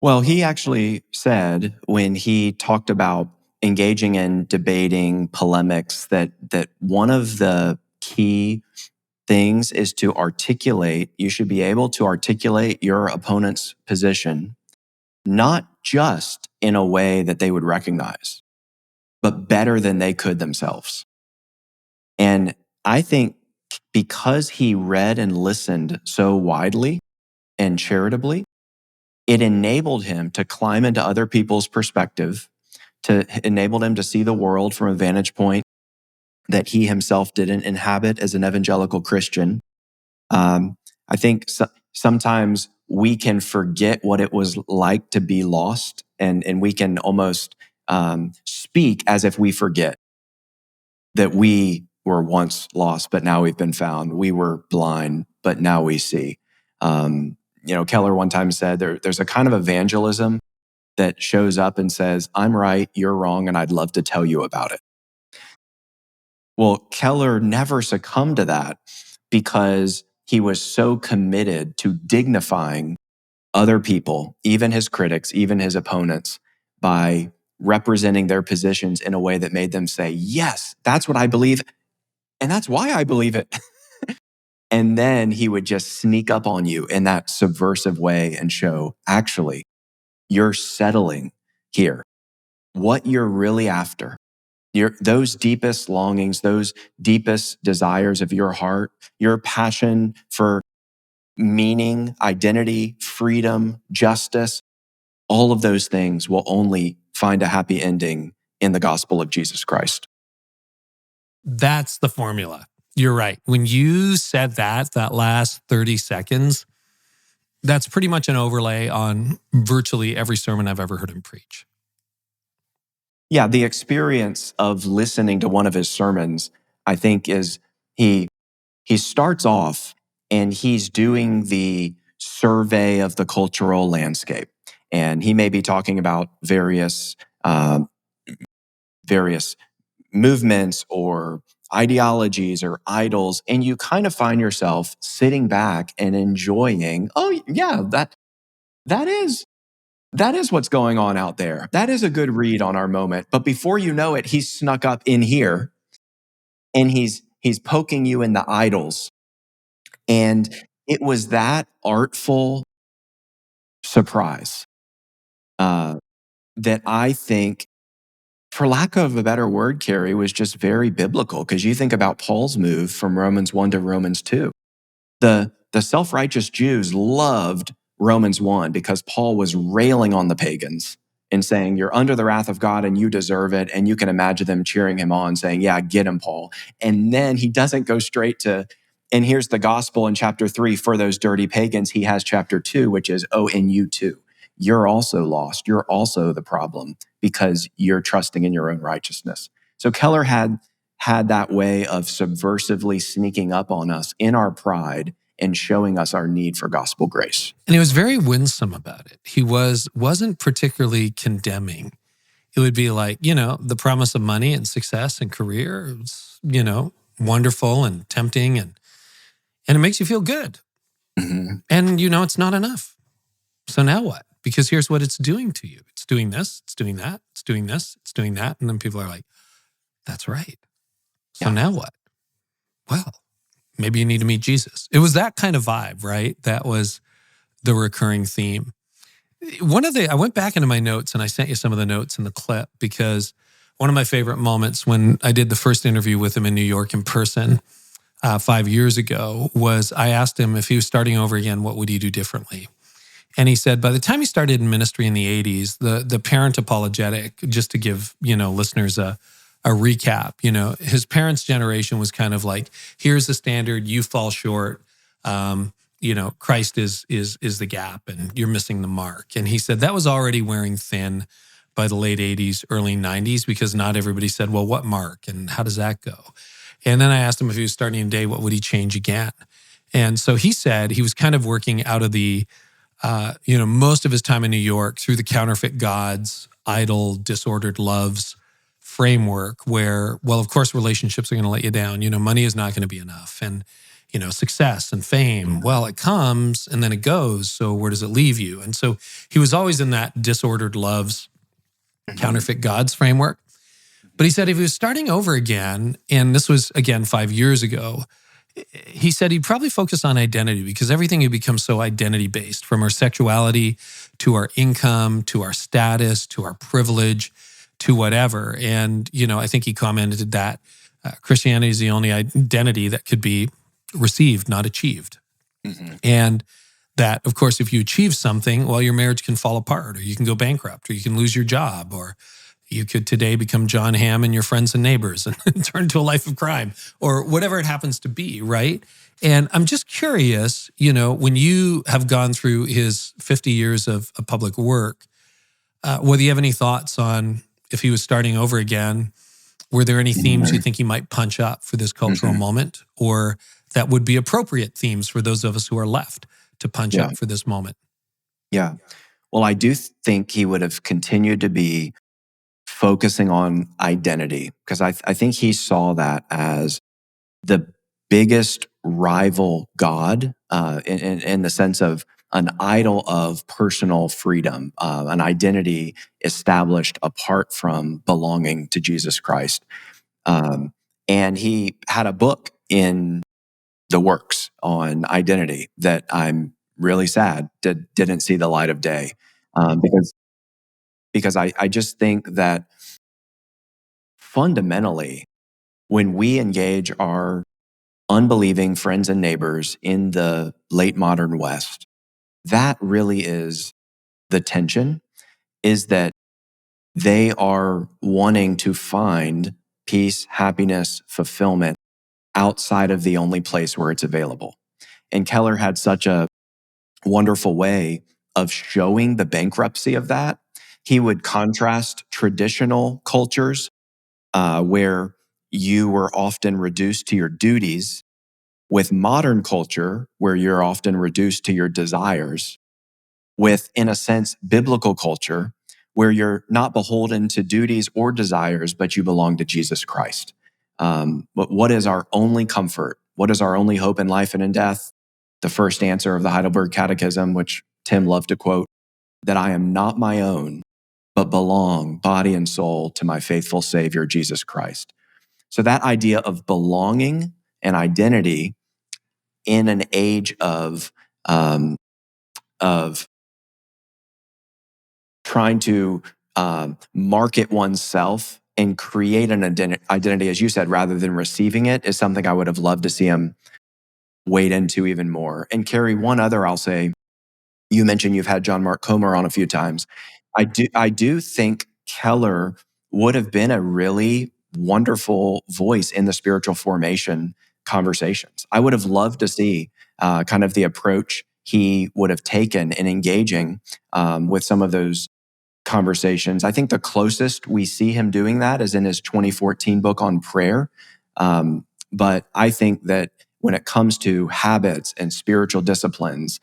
Well, he actually said when he talked about engaging in debating, polemics, that one of the key things is to articulate. You should be able to articulate your opponent's position, not just in a way that they would recognize, but better than they could themselves. And I think because he read and listened so widely and charitably, it enabled him to climb into other people's perspective, to enable him to see the world from a vantage point that he himself didn't inhabit as an evangelical Christian. I think sometimes we can forget what it was like to be lost, and we can almost speak as if we forget that we were once lost, but now we've been found. We were blind, but now we see. Keller one time said there's a kind of evangelism that shows up and says, I'm right, you're wrong, and I'd love to tell you about it. Well, Keller never succumbed to that because he was so committed to dignifying other people, even his critics, even his opponents, by representing their positions in a way that made them say, yes, that's what I believe, and that's why I believe it. And then he would just sneak up on you in that subversive way and show, actually, you're settling here. What you're really after, those deepest longings, those deepest desires of your heart, your passion for meaning, identity, freedom, justice, all of those things will only find a happy ending in the gospel of Jesus Christ. That's the formula. You're right. When you said that last 30 seconds, that's pretty much an overlay on virtually every sermon I've ever heard him preach. Yeah, the experience of listening to one of his sermons, I think, is he starts off and he's doing the survey of the cultural landscape. And he may be talking about various movements or ideologies or idols, and you kind of find yourself sitting back and enjoying, oh yeah, that is what's going on out there. That is a good read on our moment. But before you know it, he's snuck up in here and he's poking you in the idols. And it was that artful surprise that I think, for lack of a better word, Carey, was just very biblical. Because you think about Paul's move from Romans 1 to Romans 2. The self-righteous Jews loved Romans 1 because Paul was railing on the pagans and saying, you're under the wrath of God and you deserve it. And you can imagine them cheering him on, saying, yeah, get him, Paul. And then he doesn't go straight to, and here's the gospel in chapter 3 for those dirty pagans. He has chapter 2, which is, oh, and you too. You're also lost. You're also the problem because you're trusting in your own righteousness. So Keller had that way of subversively sneaking up on us in our pride and showing us our need for gospel grace. And he was very winsome about it. He wasn't particularly condemning. It would be like, the promise of money and success and career, is, wonderful and tempting and it makes you feel good. Mm-hmm. And it's not enough. So now what? Because here's what it's doing to you. It's doing this, it's doing that, it's doing this, it's doing that. And then people are like, that's right. So now what? Well, maybe you need to meet Jesus. It was that kind of vibe, right? That was the recurring theme. I went back into my notes and I sent you some of the notes in the clip because one of my favorite moments when I did the first interview with him in New York in person 5 years ago was I asked him if he was starting over again, what would he do differently? And he said, by the time he started in ministry in the 80s, the parent apologetic, just to give, listeners a recap, his parents' generation was kind of like, here's the standard, you fall short, Christ is the gap and you're missing the mark. And he said that was already wearing thin by the late 80s, early 90s, because not everybody said, well, what mark and how does that go? And then I asked him if he was starting today, what would he change again? And so he said he was kind of working out of the, most of his time in New York through the counterfeit gods, idle, disordered loves framework where, well, of course, relationships are going to let you down. Money is not going to be enough. And, success and fame, well, it comes and then it goes. So where does it leave you? And so he was always in that disordered loves, counterfeit gods framework. But he said if he was starting over again, and this was, again, 5 years ago, he said he'd probably focus on identity because everything had become so identity-based, from our sexuality to our income, to our status, to our privilege, to whatever. And, I think he commented that Christianity is the only identity that could be received, not achieved. Mm-hmm. And that, of course, if you achieve something, well, your marriage can fall apart, or you can go bankrupt, or you can lose your job, or you could today become John Hamm and your friends and neighbors and turn to a life of crime, or whatever it happens to be, right? And I'm just curious, when you have gone through his 50 years of public work, whether you have any thoughts on if he was starting over again, were there any themes you think he might punch up for this cultural moment, or that would be appropriate themes for those of us who are left to punch up for this moment? Yeah. Well, I do think he would have continued to be focusing on identity, because I think he saw that as the biggest rival God in the sense of an idol of personal freedom, an identity established apart from belonging to Jesus Christ. And he had a book in the works on identity that I'm really sad didn't see the light of day, because I just think that fundamentally, when we engage our unbelieving friends and neighbors in the late modern West, that really is the tension, is that they are wanting to find peace, happiness, fulfillment outside of the only place where it's available. And Keller had such a wonderful way of showing the bankruptcy of that. He would contrast traditional cultures where you were often reduced to your duties with modern culture where you're often reduced to your desires, with, in a sense, biblical culture where you're not beholden to duties or desires, but you belong to Jesus Christ. But what is our only comfort? What is our only hope in life and in death? The first answer of the Heidelberg Catechism, which Tim loved to quote, that I am not my own, but belong, body and soul, to my faithful Savior, Jesus Christ. So that idea of belonging and identity in an age of trying to market oneself and create an identity, as you said, rather than receiving it, is something I would have loved to see him wade into even more. And Carey, one other I'll say, you mentioned you've had John Mark Comer on a few times. I do think Keller would have been a really wonderful voice in the spiritual formation conversations. I would have loved to see kind of the approach he would have taken in engaging with some of those conversations. I think the closest we see him doing that is in his 2014 book on prayer. But I think that when it comes to habits and spiritual disciplines,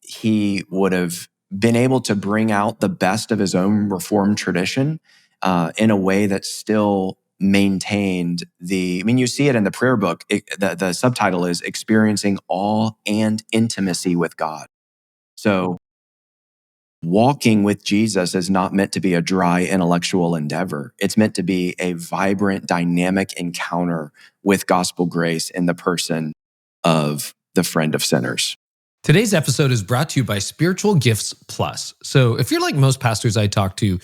he would have been able to bring out the best of his own Reformed tradition in a way that still maintained you see it in the prayer book. The subtitle is Experiencing Awe and Intimacy with God. So walking with Jesus is not meant to be a dry intellectual endeavor. It's meant to be a vibrant, dynamic encounter with gospel grace in the person of the friend of sinners. Today's episode is brought to you by Spiritual Gifts Plus. So if you're like most pastors I talk to,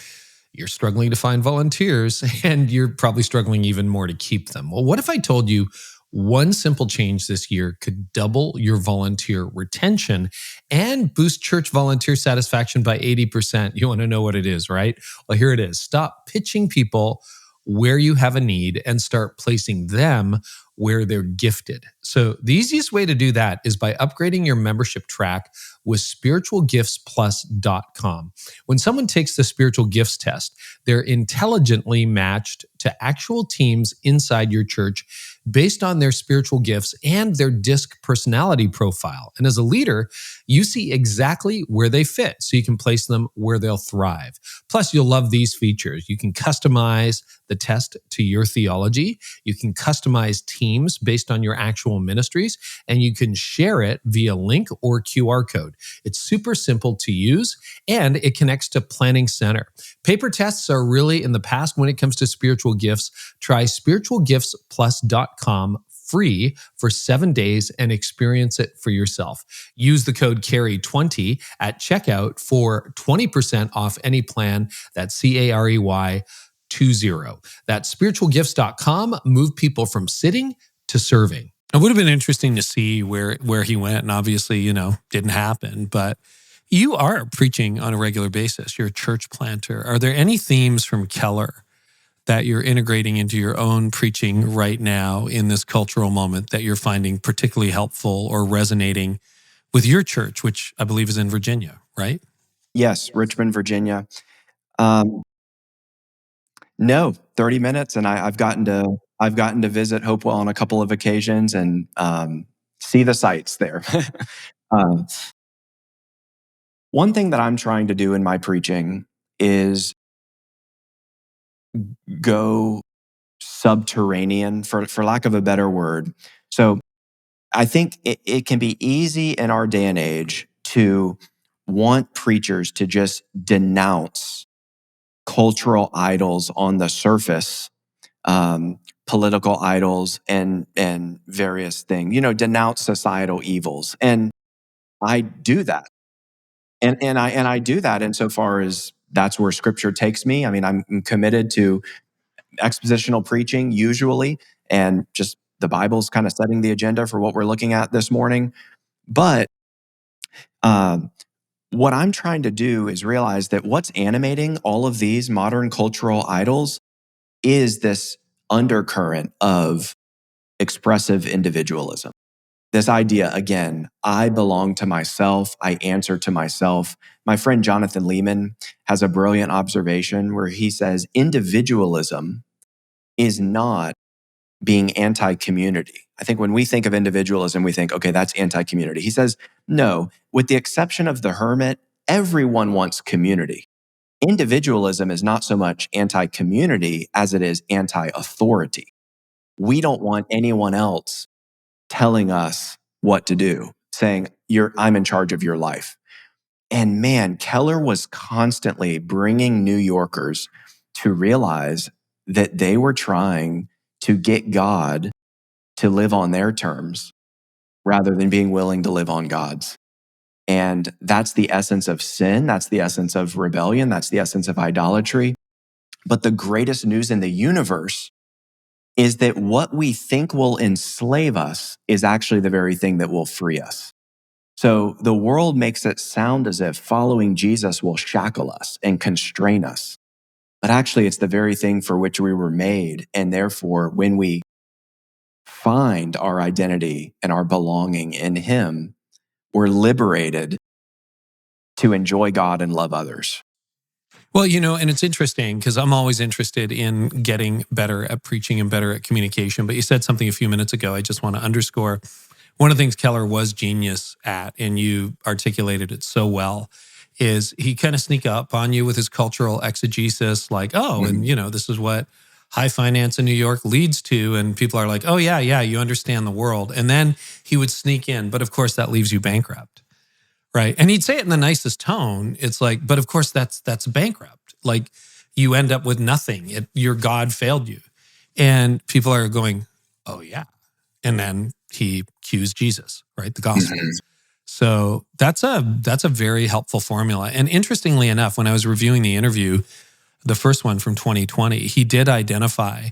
you're struggling to find volunteers and you're probably struggling even more to keep them. Well, what if I told you one simple change this year could double your volunteer retention and boost church volunteer satisfaction by 80%? You want to know what it is, right? Well, here it is. Stop pitching people where you have a need and start placing them where they're gifted. So the easiest way to do that is by upgrading your membership track with spiritualgiftsplus.com. When someone takes the spiritual gifts test, they're intelligently matched to actual teams inside your church based on their spiritual gifts and their DISC personality profile. And as a leader, you see exactly where they fit, so you can place them where they'll thrive. Plus, you'll love these features. You can customize the test to your theology. You can customize teams based on your actual ministries, and you can share it via link or QR code. It's super simple to use, and it connects to Planning Center. Paper tests are really in the past when it comes to spiritual gifts. Try spiritualgiftsplus.com free for 7 days and experience it for yourself. Use the code CAREY20 at checkout for 20% off any plan. That's CAREY20. That's spiritualgifts.com. Move people from sitting to serving. It would have been interesting to see where he went, and obviously, didn't happen, but you are preaching on a regular basis. You're a church planter. Are there any themes from Keller that you're integrating into your own preaching right now in this cultural moment that you're finding particularly helpful or resonating with your church, which I believe is in Virginia, right? Yes, Richmond, Virginia. No, 30 minutes, and I've gotten to visit Hopewell on a couple of occasions and see the sights there. One thing that I'm trying to do in my preaching is go subterranean, for lack of a better word. So I think it can be easy in our day and age to want preachers to just denounce cultural idols on the surface, political idols and various things, denounce societal evils. And I do that. And I do that insofar as that's where scripture takes me. I mean, I'm committed to expositional preaching usually, and just the Bible's kind of setting the agenda for what we're looking at this morning. But what I'm trying to do is realize that what's animating all of these modern cultural idols is this undercurrent of expressive individualism. This idea, again, I belong to myself, I answer to myself. My friend Jonathan Lehman has a brilliant observation where he says individualism is not being anti-community. I think when we think of individualism, we think, okay, that's anti-community. He says, no, with the exception of the hermit, everyone wants community. Individualism is not so much anti-community as it is anti-authority. We don't want anyone else telling us what to do, saying, I'm in charge of your life. And man, Keller was constantly bringing New Yorkers to realize that they were trying to get God to live on their terms rather than being willing to live on God's. And that's the essence of sin. That's the essence of rebellion. That's the essence of idolatry. But the greatest news in the universe is that what we think will enslave us is actually the very thing that will free us. So the world makes it sound as if following Jesus will shackle us and constrain us. But actually, it's the very thing for which we were made. And therefore, when we find our identity and our belonging in Him, we're liberated to enjoy God and love others. Well, and it's interesting because I'm always interested in getting better at preaching and better at communication. But you said something a few minutes ago I just want to underscore. One of the things Keller was genius at, and you articulated it so well, is he kind of sneak up on you with his cultural exegesis, like, and this is what high finance in New York leads to. And people are like, oh, yeah, you understand the world. And then he would sneak in. But of course, that leaves you bankrupt. Right. And he'd say it in the nicest tone. It's like, but of course, that's bankrupt. Like you end up with nothing. Your God failed you. And people are going, oh, yeah. And then he cues Jesus, right? The gospel. Mm-hmm. So that's a very helpful formula. And interestingly enough, when I was reviewing the interview, the first one from 2020, he did identify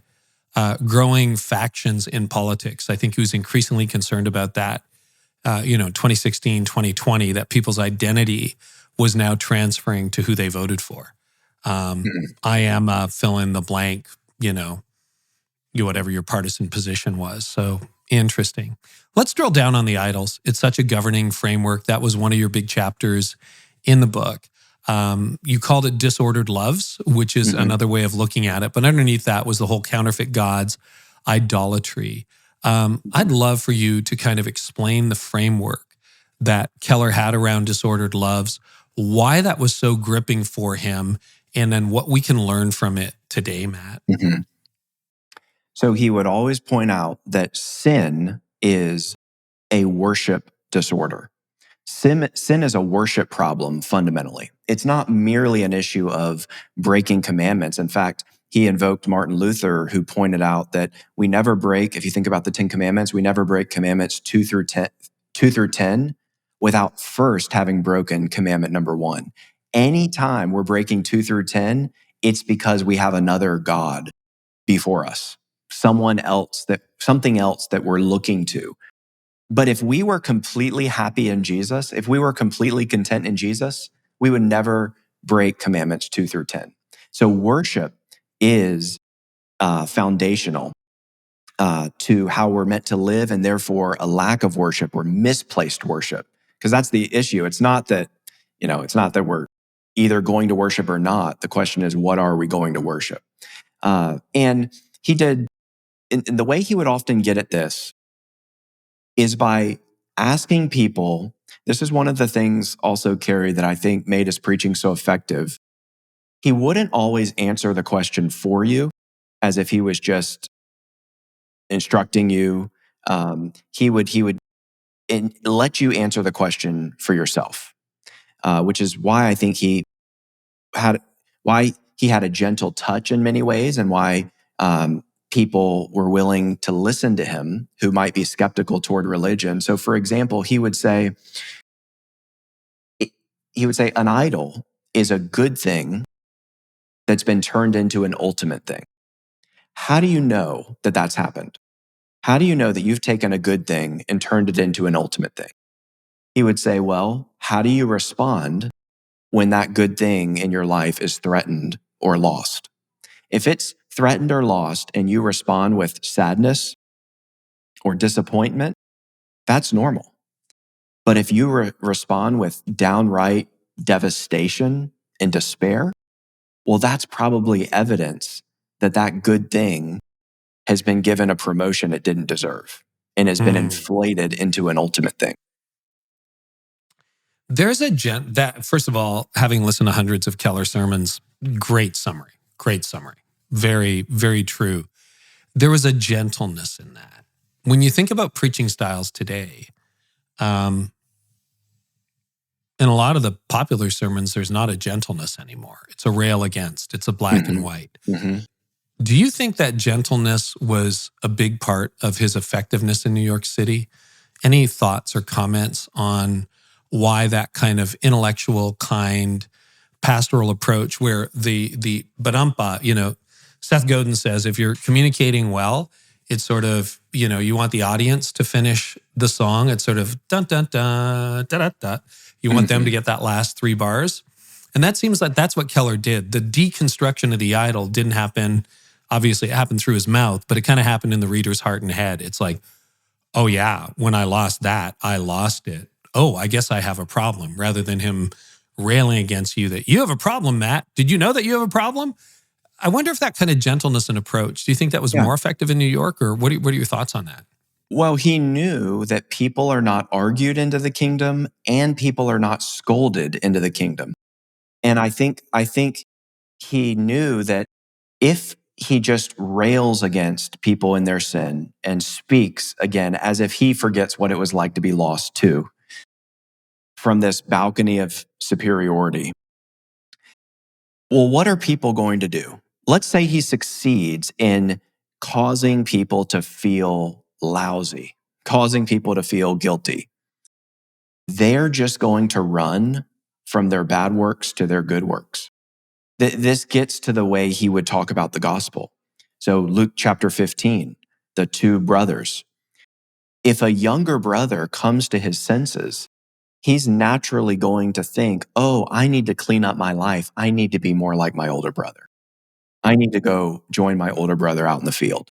growing factions in politics. I think he was increasingly concerned about that. 2016, 2020, that people's identity was now transferring to who they voted for. I am fill in the blank, whatever your partisan position was. So interesting. Let's drill down on the idols. It's such a governing framework. That was one of your big chapters in the book. You called it disordered loves, which is another way of looking at it. But underneath that was the whole counterfeit gods, idolatry. I'd love for you to kind of explain the framework that Keller had around disordered loves, why that was so gripping for him, and then what we can learn from it today, Matt. Mm-hmm. So he would always point out that sin is a worship disorder. Sin is a worship problem fundamentally. It's not merely an issue of breaking commandments. In fact, he invoked Martin Luther, who pointed out that we never break, if you think about the 10 commandments, we never break commandments 2 through 10 without first having broken commandment number 1. Anytime we're breaking 2 through 10, it's because we have another God before us, something else that we're looking to. But if we were completely happy in Jesus, if we were completely content in Jesus, we would never break commandments 2 through 10. So worship is foundational to how we're meant to live, and therefore a lack of worship or misplaced worship, because that's the issue. It's not that we're either going to worship or not. The question is, what are we going to worship? And he did, and the way he would often get at this is by asking people. This is one of the things also, Carey, that I think made his preaching so effective. He wouldn't always answer the question for you as if he was just instructing you. He would let you answer the question for yourself, which is why I think he had a gentle touch in many ways, and why people were willing to listen to him who might be skeptical toward religion. So, for example, he would say, an idol is a good thing that's been turned into an ultimate thing. How do you know that that's happened? How do you know that you've taken a good thing and turned it into an ultimate thing? He would say, well, how do you respond when that good thing in your life is threatened or lost? If it's threatened or lost and you respond with sadness or disappointment, that's normal. But if you respond with downright devastation and despair, well, that's probably evidence that that good thing has been given a promotion it didn't deserve and has been inflated into an ultimate thing. There's that, first of all, having listened to hundreds of Keller sermons, great summary. Very, very true. There was a gentleness in that. When you think about preaching styles today, in a lot of the popular sermons, there's not a gentleness anymore. It's a rail against. It's a black and white. Mm-hmm. Do you think that gentleness was a big part of his effectiveness in New York City? Any thoughts or comments on why that kind of intellectual, kind, pastoral approach where the badumpa, Seth Godin says, if you're communicating well, it's sort of, you want the audience to finish the song. It's sort of dun, dun, dun, da, da, da. You want them to get that last 3 bars. And that seems like that's what Keller did. The deconstruction of the idol didn't happen. Obviously, it happened through his mouth, but it kind of happened in the reader's heart and head. It's like, oh yeah, when I lost that, I lost it. Oh, I guess I have a problem, rather than him railing against you that you have a problem, Matt. Did you know that you have a problem? I wonder if that kind of gentleness and approach, do you think that was more effective in New York, or what are your thoughts on that? Well, he knew that people are not argued into the kingdom and people are not scolded into the kingdom. And I think he knew that if he just rails against people in their sin and speaks again as if he forgets what it was like to be lost too, from this balcony of superiority, well, what are people going to do? Let's say he succeeds in causing people to feel lousy, causing people to feel guilty. They're just going to run from their bad works to their good works. This gets to the way he would talk about the gospel. So Luke chapter 15, the 2 brothers. If a younger brother comes to his senses, he's naturally going to think, oh, I need to clean up my life. I need to be more like my older brother. I need to go join my older brother out in the field.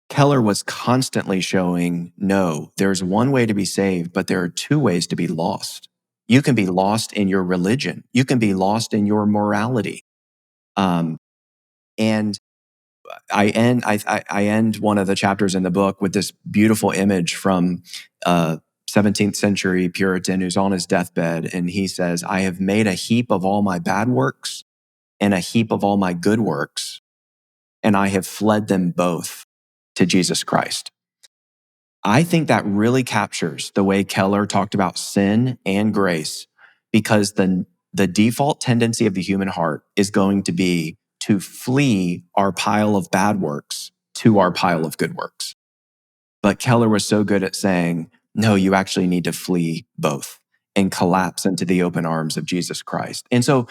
Keller was constantly showing, no, there's one way to be saved, but there are 2 ways to be lost. You can be lost in your religion. You can be lost in your morality. And I end one of the chapters in the book with this beautiful image from 17th century Puritan who's on his deathbed. And he says, I have made a heap of all my bad works and a heap of all my good works, and I have fled them both to Jesus Christ. I think that really captures the way Keller talked about sin and grace, because the default tendency of the human heart is going to be to flee our pile of bad works to our pile of good works. But Keller was so good at saying, no, you actually need to flee both and collapse into the open arms of Jesus Christ. And so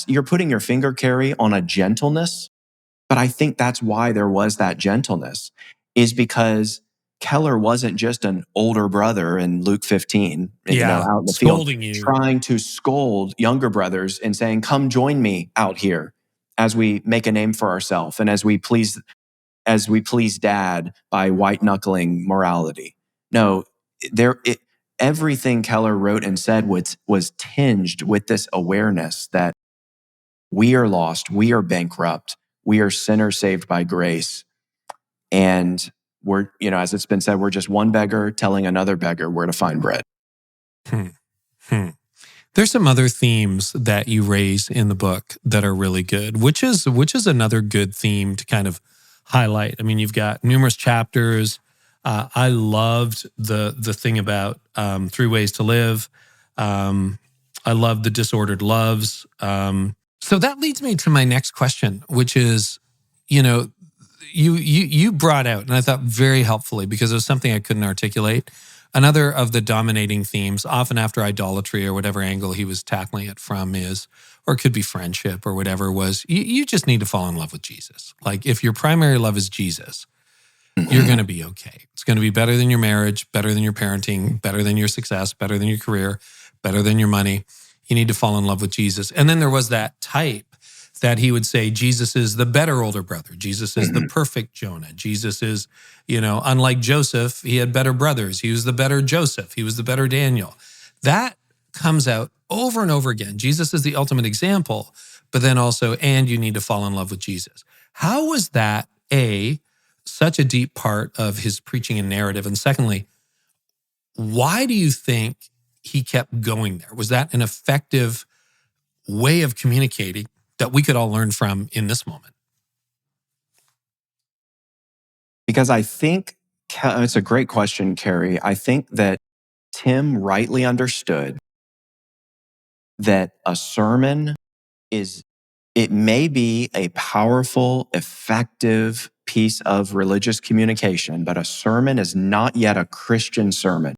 you're putting your finger, Carey, on a gentleness, but I think that's why there was that gentleness, is because Keller wasn't just an older brother in Luke 15, out in the field, trying to scold younger brothers and saying, come join me out here as we make a name for ourselves and as we please dad by white knuckling morality. No, everything Keller wrote and said was tinged with this awareness that we are lost, we are bankrupt, we are sinners saved by grace. And we're, as it's been said, we're just one beggar telling another beggar where to find bread. There's some other themes that you raise in the book that are really good, which is another good theme to kind of highlight. I mean, you've got numerous chapters. I loved the thing about 3 ways to live. I love the disordered loves. So that leads me to my next question, which is, you brought out, and I thought very helpfully, because it was something I couldn't articulate, another of the dominating themes, often after idolatry or whatever angle he was tackling it from is, or it could be friendship or whatever, was you just need to fall in love with Jesus. Like, if your primary love is Jesus, you're going to be okay. It's going to be better than your marriage, better than your parenting, better than your success, better than your career, better than your money. You need to fall in love with Jesus. And then there was that type that he would say, Jesus is the better older brother. Jesus is the perfect Jonah. Jesus is, unlike Joseph, he had better brothers. He was the better Joseph. He was the better Daniel. That comes out over and over again. Jesus is the ultimate example, but then also, and you need to fall in love with Jesus. How was that, such a deep part of his preaching and narrative? And secondly, why do you think he kept going there? Was that an effective way of communicating that we could all learn from in this moment? Because I think, it's a great question, Carey. I think that Tim rightly understood that a sermon it may be a powerful, effective piece of religious communication, but a sermon is not yet a Christian sermon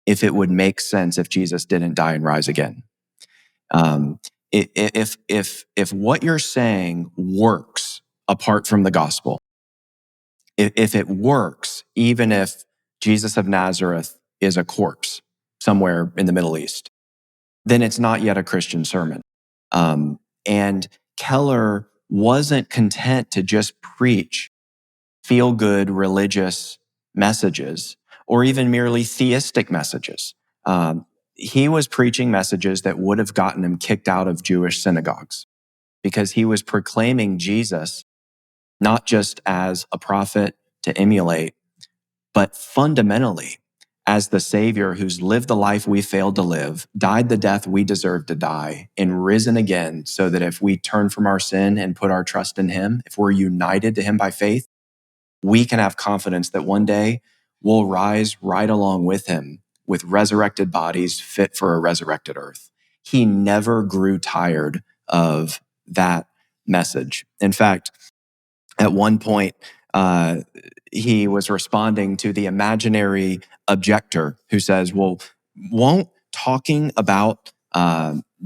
if it would make sense if Jesus didn't die and rise again. If what you're saying works apart from the gospel, if it works, even if Jesus of Nazareth is a corpse somewhere in the Middle East, then it's not yet a Christian sermon. And Keller wasn't content to just preach feel-good religious messages or even merely theistic messages. He was preaching messages that would have gotten him kicked out of Jewish synagogues because he was proclaiming Jesus not just as a prophet to emulate, but fundamentally as the Savior who's lived the life we failed to live, died the death we deserved to die, and risen again so that if we turn from our sin and put our trust in him, if we're united to him by faith, we can have confidence that one day we'll rise right along with him with resurrected bodies fit for a resurrected earth. He never grew tired of that message. In fact, at one point, he was responding to the imaginary objector who says, well, won't talking about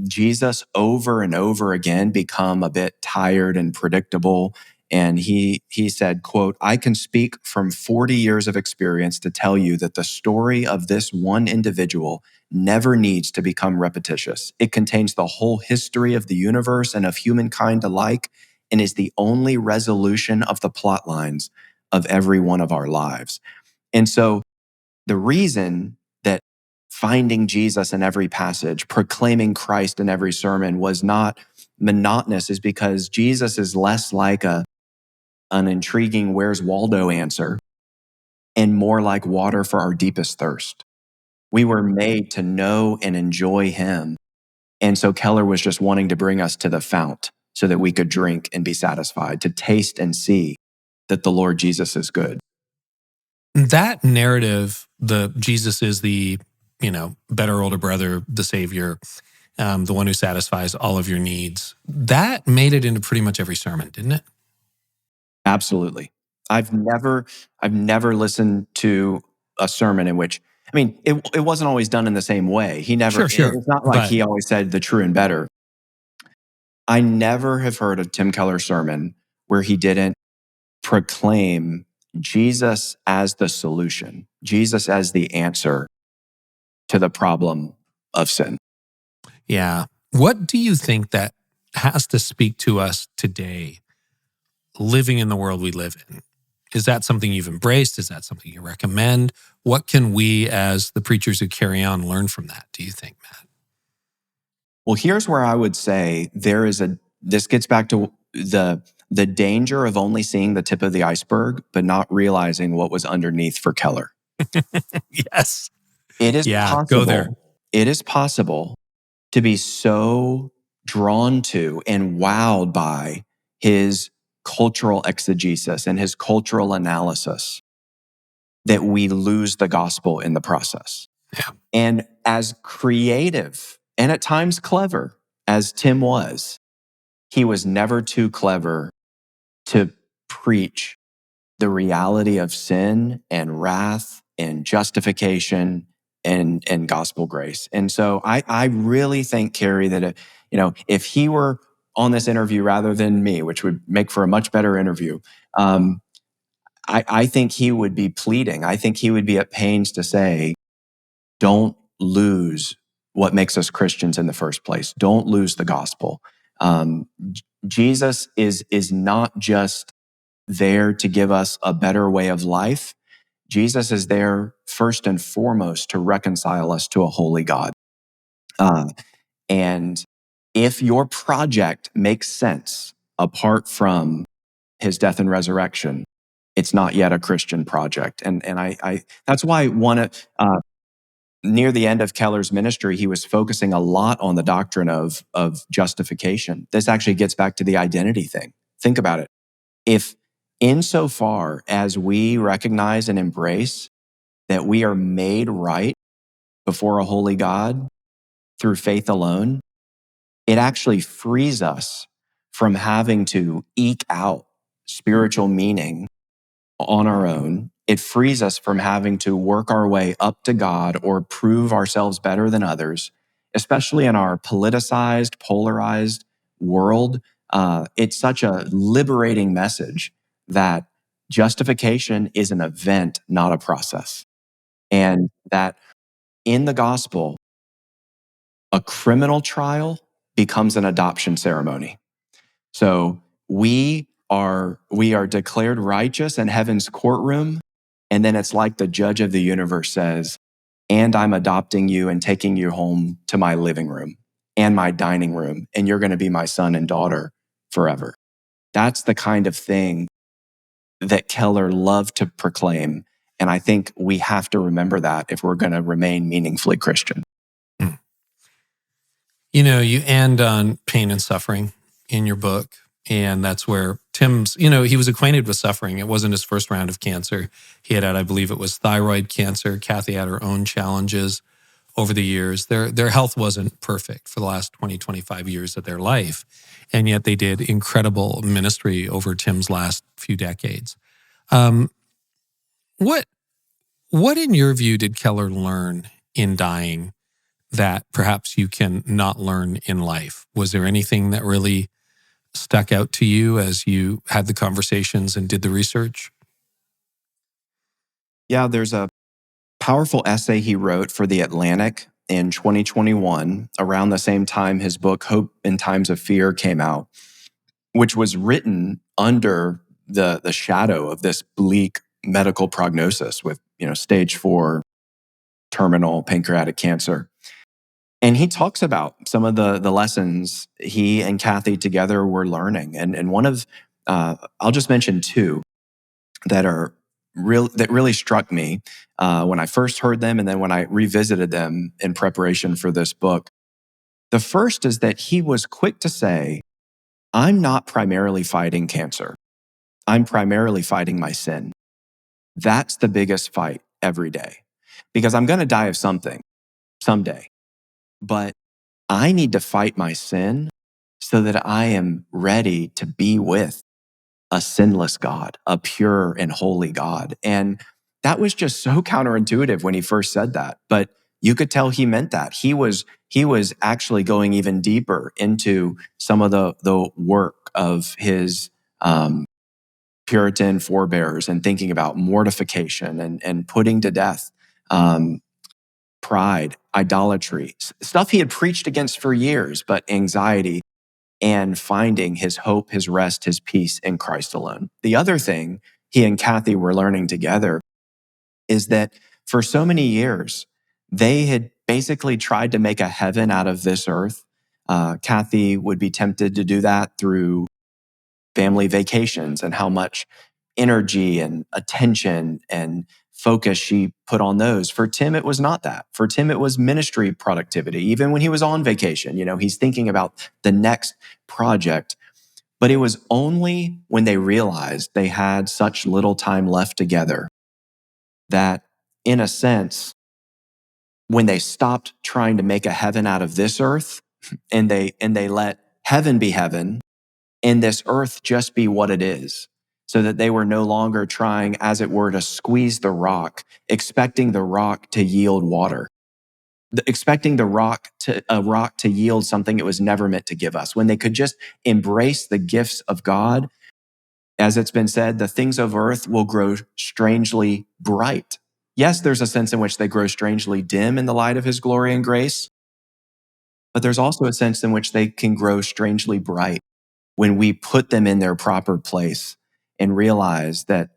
Jesus over and over again become a bit tired and predictable? And he said, quote, I can speak from 40 years of experience to tell you that the story of this one individual never needs to become repetitious. It contains the whole history of the universe and of humankind alike, and is the only resolution of the plot lines of every one of our lives. And so the reason that finding Jesus in every passage, proclaiming Christ in every sermon was not monotonous is because Jesus is less like an intriguing Where's Waldo answer and more like water for our deepest thirst. We were made to know and enjoy him. And so Keller was just wanting to bring us to the fount so that we could drink and be satisfied, to taste and see that the Lord Jesus is good. That narrative, the Jesus is the, better older brother, the Savior, the one who satisfies all of your needs, that made it into pretty much every sermon, didn't it? Absolutely. I've never listened to a sermon in which, it wasn't always done in the same way. He never, Sure. It's not like he always said the true and better. I never have heard a Tim Keller sermon where he didn't proclaim Jesus as the solution, Jesus as the answer to the problem of sin. Yeah. What do you think that has to speak to us today, living in the world we live in? Is that something you've embraced? Is that something you recommend? What can we, as the preachers who carry on, learn from that, do you think, Matt? Well, here's where I would say this gets back to the danger of only seeing the tip of the iceberg, but not realizing what was underneath for Keller. Yes. It is possible. Go there. It is possible to be so drawn to and wowed by his cultural exegesis and his cultural analysis that we lose the gospel in the process. Yeah. And as creative and at times clever as Tim was, he was never too clever to preach the reality of sin and wrath and justification and gospel grace. And so I really think, Carey, that if he were on this interview rather than me, which would make for a much better interview, I think he would be pleading. I think he would be at pains to say, don't lose what makes us Christians in the first place. Don't lose the gospel. Jesus is not just there to give us a better way of life. Jesus is there first and foremost to reconcile us to a holy God. And if your project makes sense apart from his death and resurrection, it's not yet a Christian project. And I that's why near the end of Keller's ministry, he was focusing a lot on the doctrine of justification. This actually gets back to the identity thing. Think about it. If insofar as we recognize and embrace that we are made right before a holy God through faith alone, it actually frees us from having to eke out spiritual meaning on our own. It frees us from having to work our way up to God or prove ourselves better than others, especially in our politicized, polarized world. It's such a liberating message that justification is an event, not a process. And that in the gospel, a criminal trial becomes an adoption ceremony. So we are declared righteous in heaven's courtroom. And then it's like the judge of the universe says, and I'm adopting you and taking you home to my living room and my dining room, and you're going to be my son and daughter forever. That's the kind of thing that Keller loved to proclaim. And I think we have to remember that if we're going to remain meaningfully Christian. You know, you end on pain and suffering in your book. And that's where Tim's, he was acquainted with suffering. It wasn't his first round of cancer. He had, I believe it was thyroid cancer. Kathy had her own challenges over the years. Their health wasn't perfect for the last 20, 25 years of their life. And yet they did incredible ministry over Tim's last few decades. What in your view did Keller learn in dying that perhaps you can not learn in life? Was there anything that really stuck out to you as you had the conversations and did the research? Yeah, there's a powerful essay he wrote for The Atlantic in 2021, around the same time his book Hope in Times of Fear came out, which was written under the shadow of this bleak medical prognosis with, stage 4 terminal pancreatic cancer. And he talks about some of the lessons he and Kathy together were learning. And one of, I'll just mention two that really struck me when I first heard them and then when I revisited them in preparation for this book. The first is that he was quick to say, I'm not primarily fighting cancer. I'm primarily fighting my sin. That's the biggest fight every day because I'm going to die of something someday. But I need to fight my sin so that I am ready to be with a sinless God, a pure and holy God. And that was just so counterintuitive when he first said that. But you could tell he meant that. He was actually going even deeper into some of the work of his Puritan forebears and thinking about mortification and putting to death pride, idolatry, stuff he had preached against for years, but anxiety, and finding his hope, his rest, his peace in Christ alone. The other thing he and Kathy were learning together is that for so many years, they had basically tried to make a heaven out of this earth. Kathy would be tempted to do that through family vacations and how much energy and attention and focus she put on those. For Tim, it was not that. For Tim, it was ministry productivity. Even when he was on vacation, he's thinking about the next project. But it was only when they realized they had such little time left together that, in a sense, when they stopped trying to make a heaven out of this earth and they let heaven be heaven and this earth just be what it is, so that they were no longer trying, as it were, to squeeze the rock, expecting the rock to yield water, expecting a rock to yield something it was never meant to give us. When they could just embrace the gifts of God, as it's been said, the things of earth will grow strangely bright. Yes, there's a sense in which they grow strangely dim in the light of his glory and grace, but there's also a sense in which they can grow strangely bright when we put them in their proper place and realize that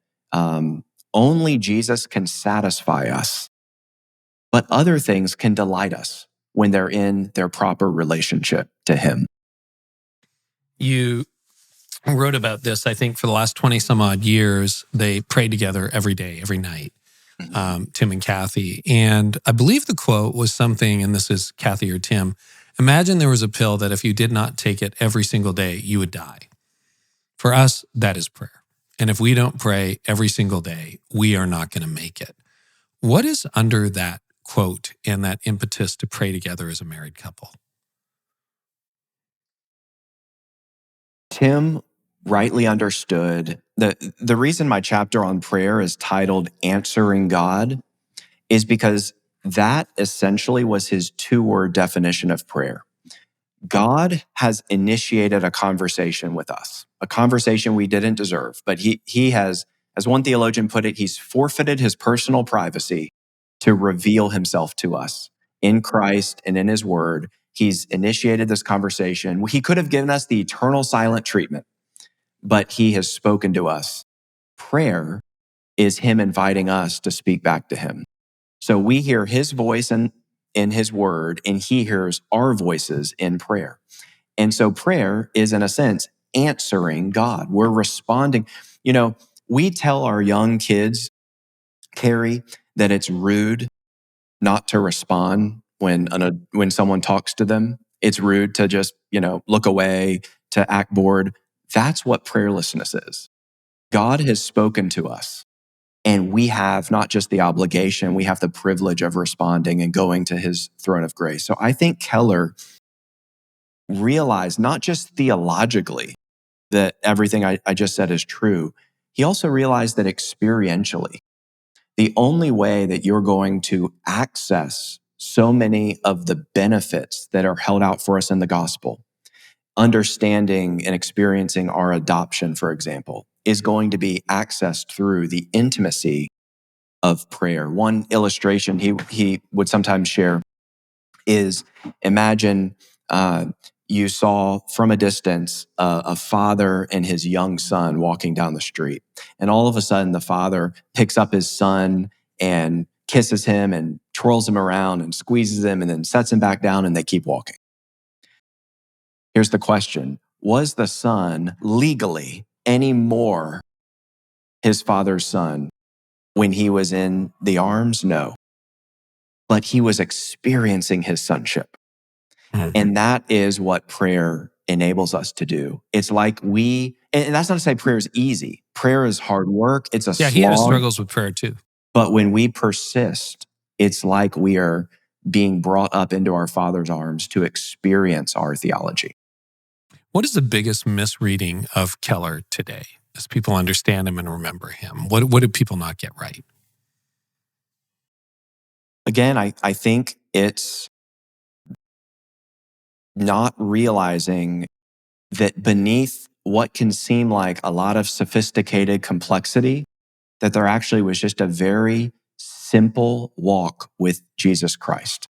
only Jesus can satisfy us, but other things can delight us when they're in their proper relationship to him. You wrote about this, I think, for the last 20 some odd years. They prayed together every day, every night, Tim and Kathy. And I believe the quote was something, and this is Kathy or Tim, imagine there was a pill that if you did not take it every single day, you would die. For us, that is prayer. And if we don't pray every single day, we are not going to make it. What is under that quote and that impetus to pray together as a married couple? Tim rightly understood, the reason my chapter on prayer is titled Answering God is because that essentially was his 2-word definition of prayer. God has initiated a conversation with us, a conversation we didn't deserve, but he has, as one theologian put it, he's forfeited his personal privacy to reveal himself to us in Christ and in his word. He's initiated this conversation. He could have given us the eternal silent treatment, but he has spoken to us. Prayer is him inviting us to speak back to him. So we hear his voice in his word, and he hears our voices in prayer. And so prayer is, in a sense, answering God. We're responding. We tell our young kids, Carey, that it's rude not to respond when someone talks to them. It's rude to just, look away, to act bored. That's what prayerlessness is. God has spoken to us, and we have not just the obligation, we have the privilege of responding and going to his throne of grace. So I think Keller realized, not just theologically that everything I just said is true, he also realized that experientially, the only way that you're going to access so many of the benefits that are held out for us in the gospel, understanding and experiencing our adoption, for example, is going to be accessed through the intimacy of prayer. One illustration he would sometimes share is, imagine you saw from a distance a father and his young son walking down the street. And all of a sudden, the father picks up his son and kisses him and twirls him around and squeezes him and then sets him back down, and they keep walking. Here's the question. Was the son legally any more his father's son when he was in the arms? No. But he was experiencing his sonship. And that is what prayer enables us to do. It's like and that's not to say prayer is easy. Prayer is hard work. It's a slog. He had struggles with prayer too. But when we persist, it's like we are being brought up into our Father's arms to experience our theology. What is the biggest misreading of Keller today as people understand him and remember him? What do people not get right? Again, I think it's not realizing that beneath what can seem like a lot of sophisticated complexity, that there actually was just a very simple walk with Jesus Christ.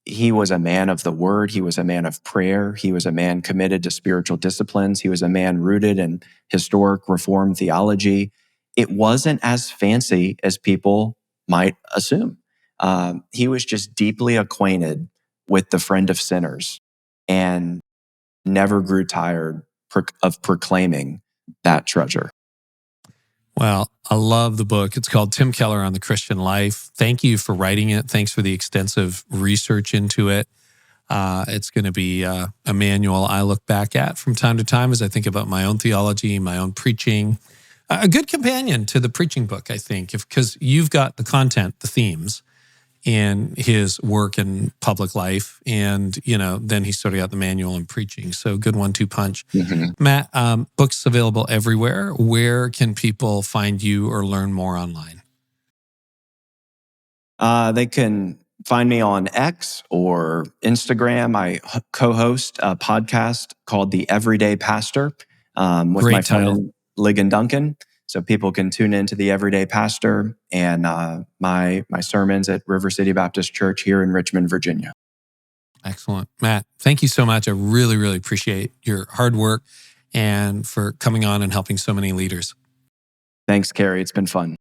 He was a man of the word. He was a man of prayer. He was a man committed to spiritual disciplines. He was a man rooted in historic Reformed theology. It wasn't as fancy as people might assume. He was just deeply acquainted with the friend of sinners and never grew tired of proclaiming that treasure. Well, I love the book. It's called Tim Keller on the Christian Life. Thank you for writing it. Thanks for the extensive research into it. It's going to be a manual I look back at from time to time as I think about my own theology, my own preaching. A good companion to the preaching book, I think, because you've got the content, the themes, in his work in public life. And, then he's sort of got the manual in preaching. So good 1-2 punch. Mm-hmm. Matt, books available everywhere. Where can people find you or learn more online? They can find me on X or Instagram. I co-host a podcast called The Everyday Pastor with Great my title. friend Ligon Duncan. So people can tune into The Everyday Pastor and my sermons at River City Baptist Church here in Richmond, Virginia. Excellent. Matt, thank you so much. I really, really appreciate your hard work and for coming on and helping so many leaders. Thanks, Carey. It's been fun.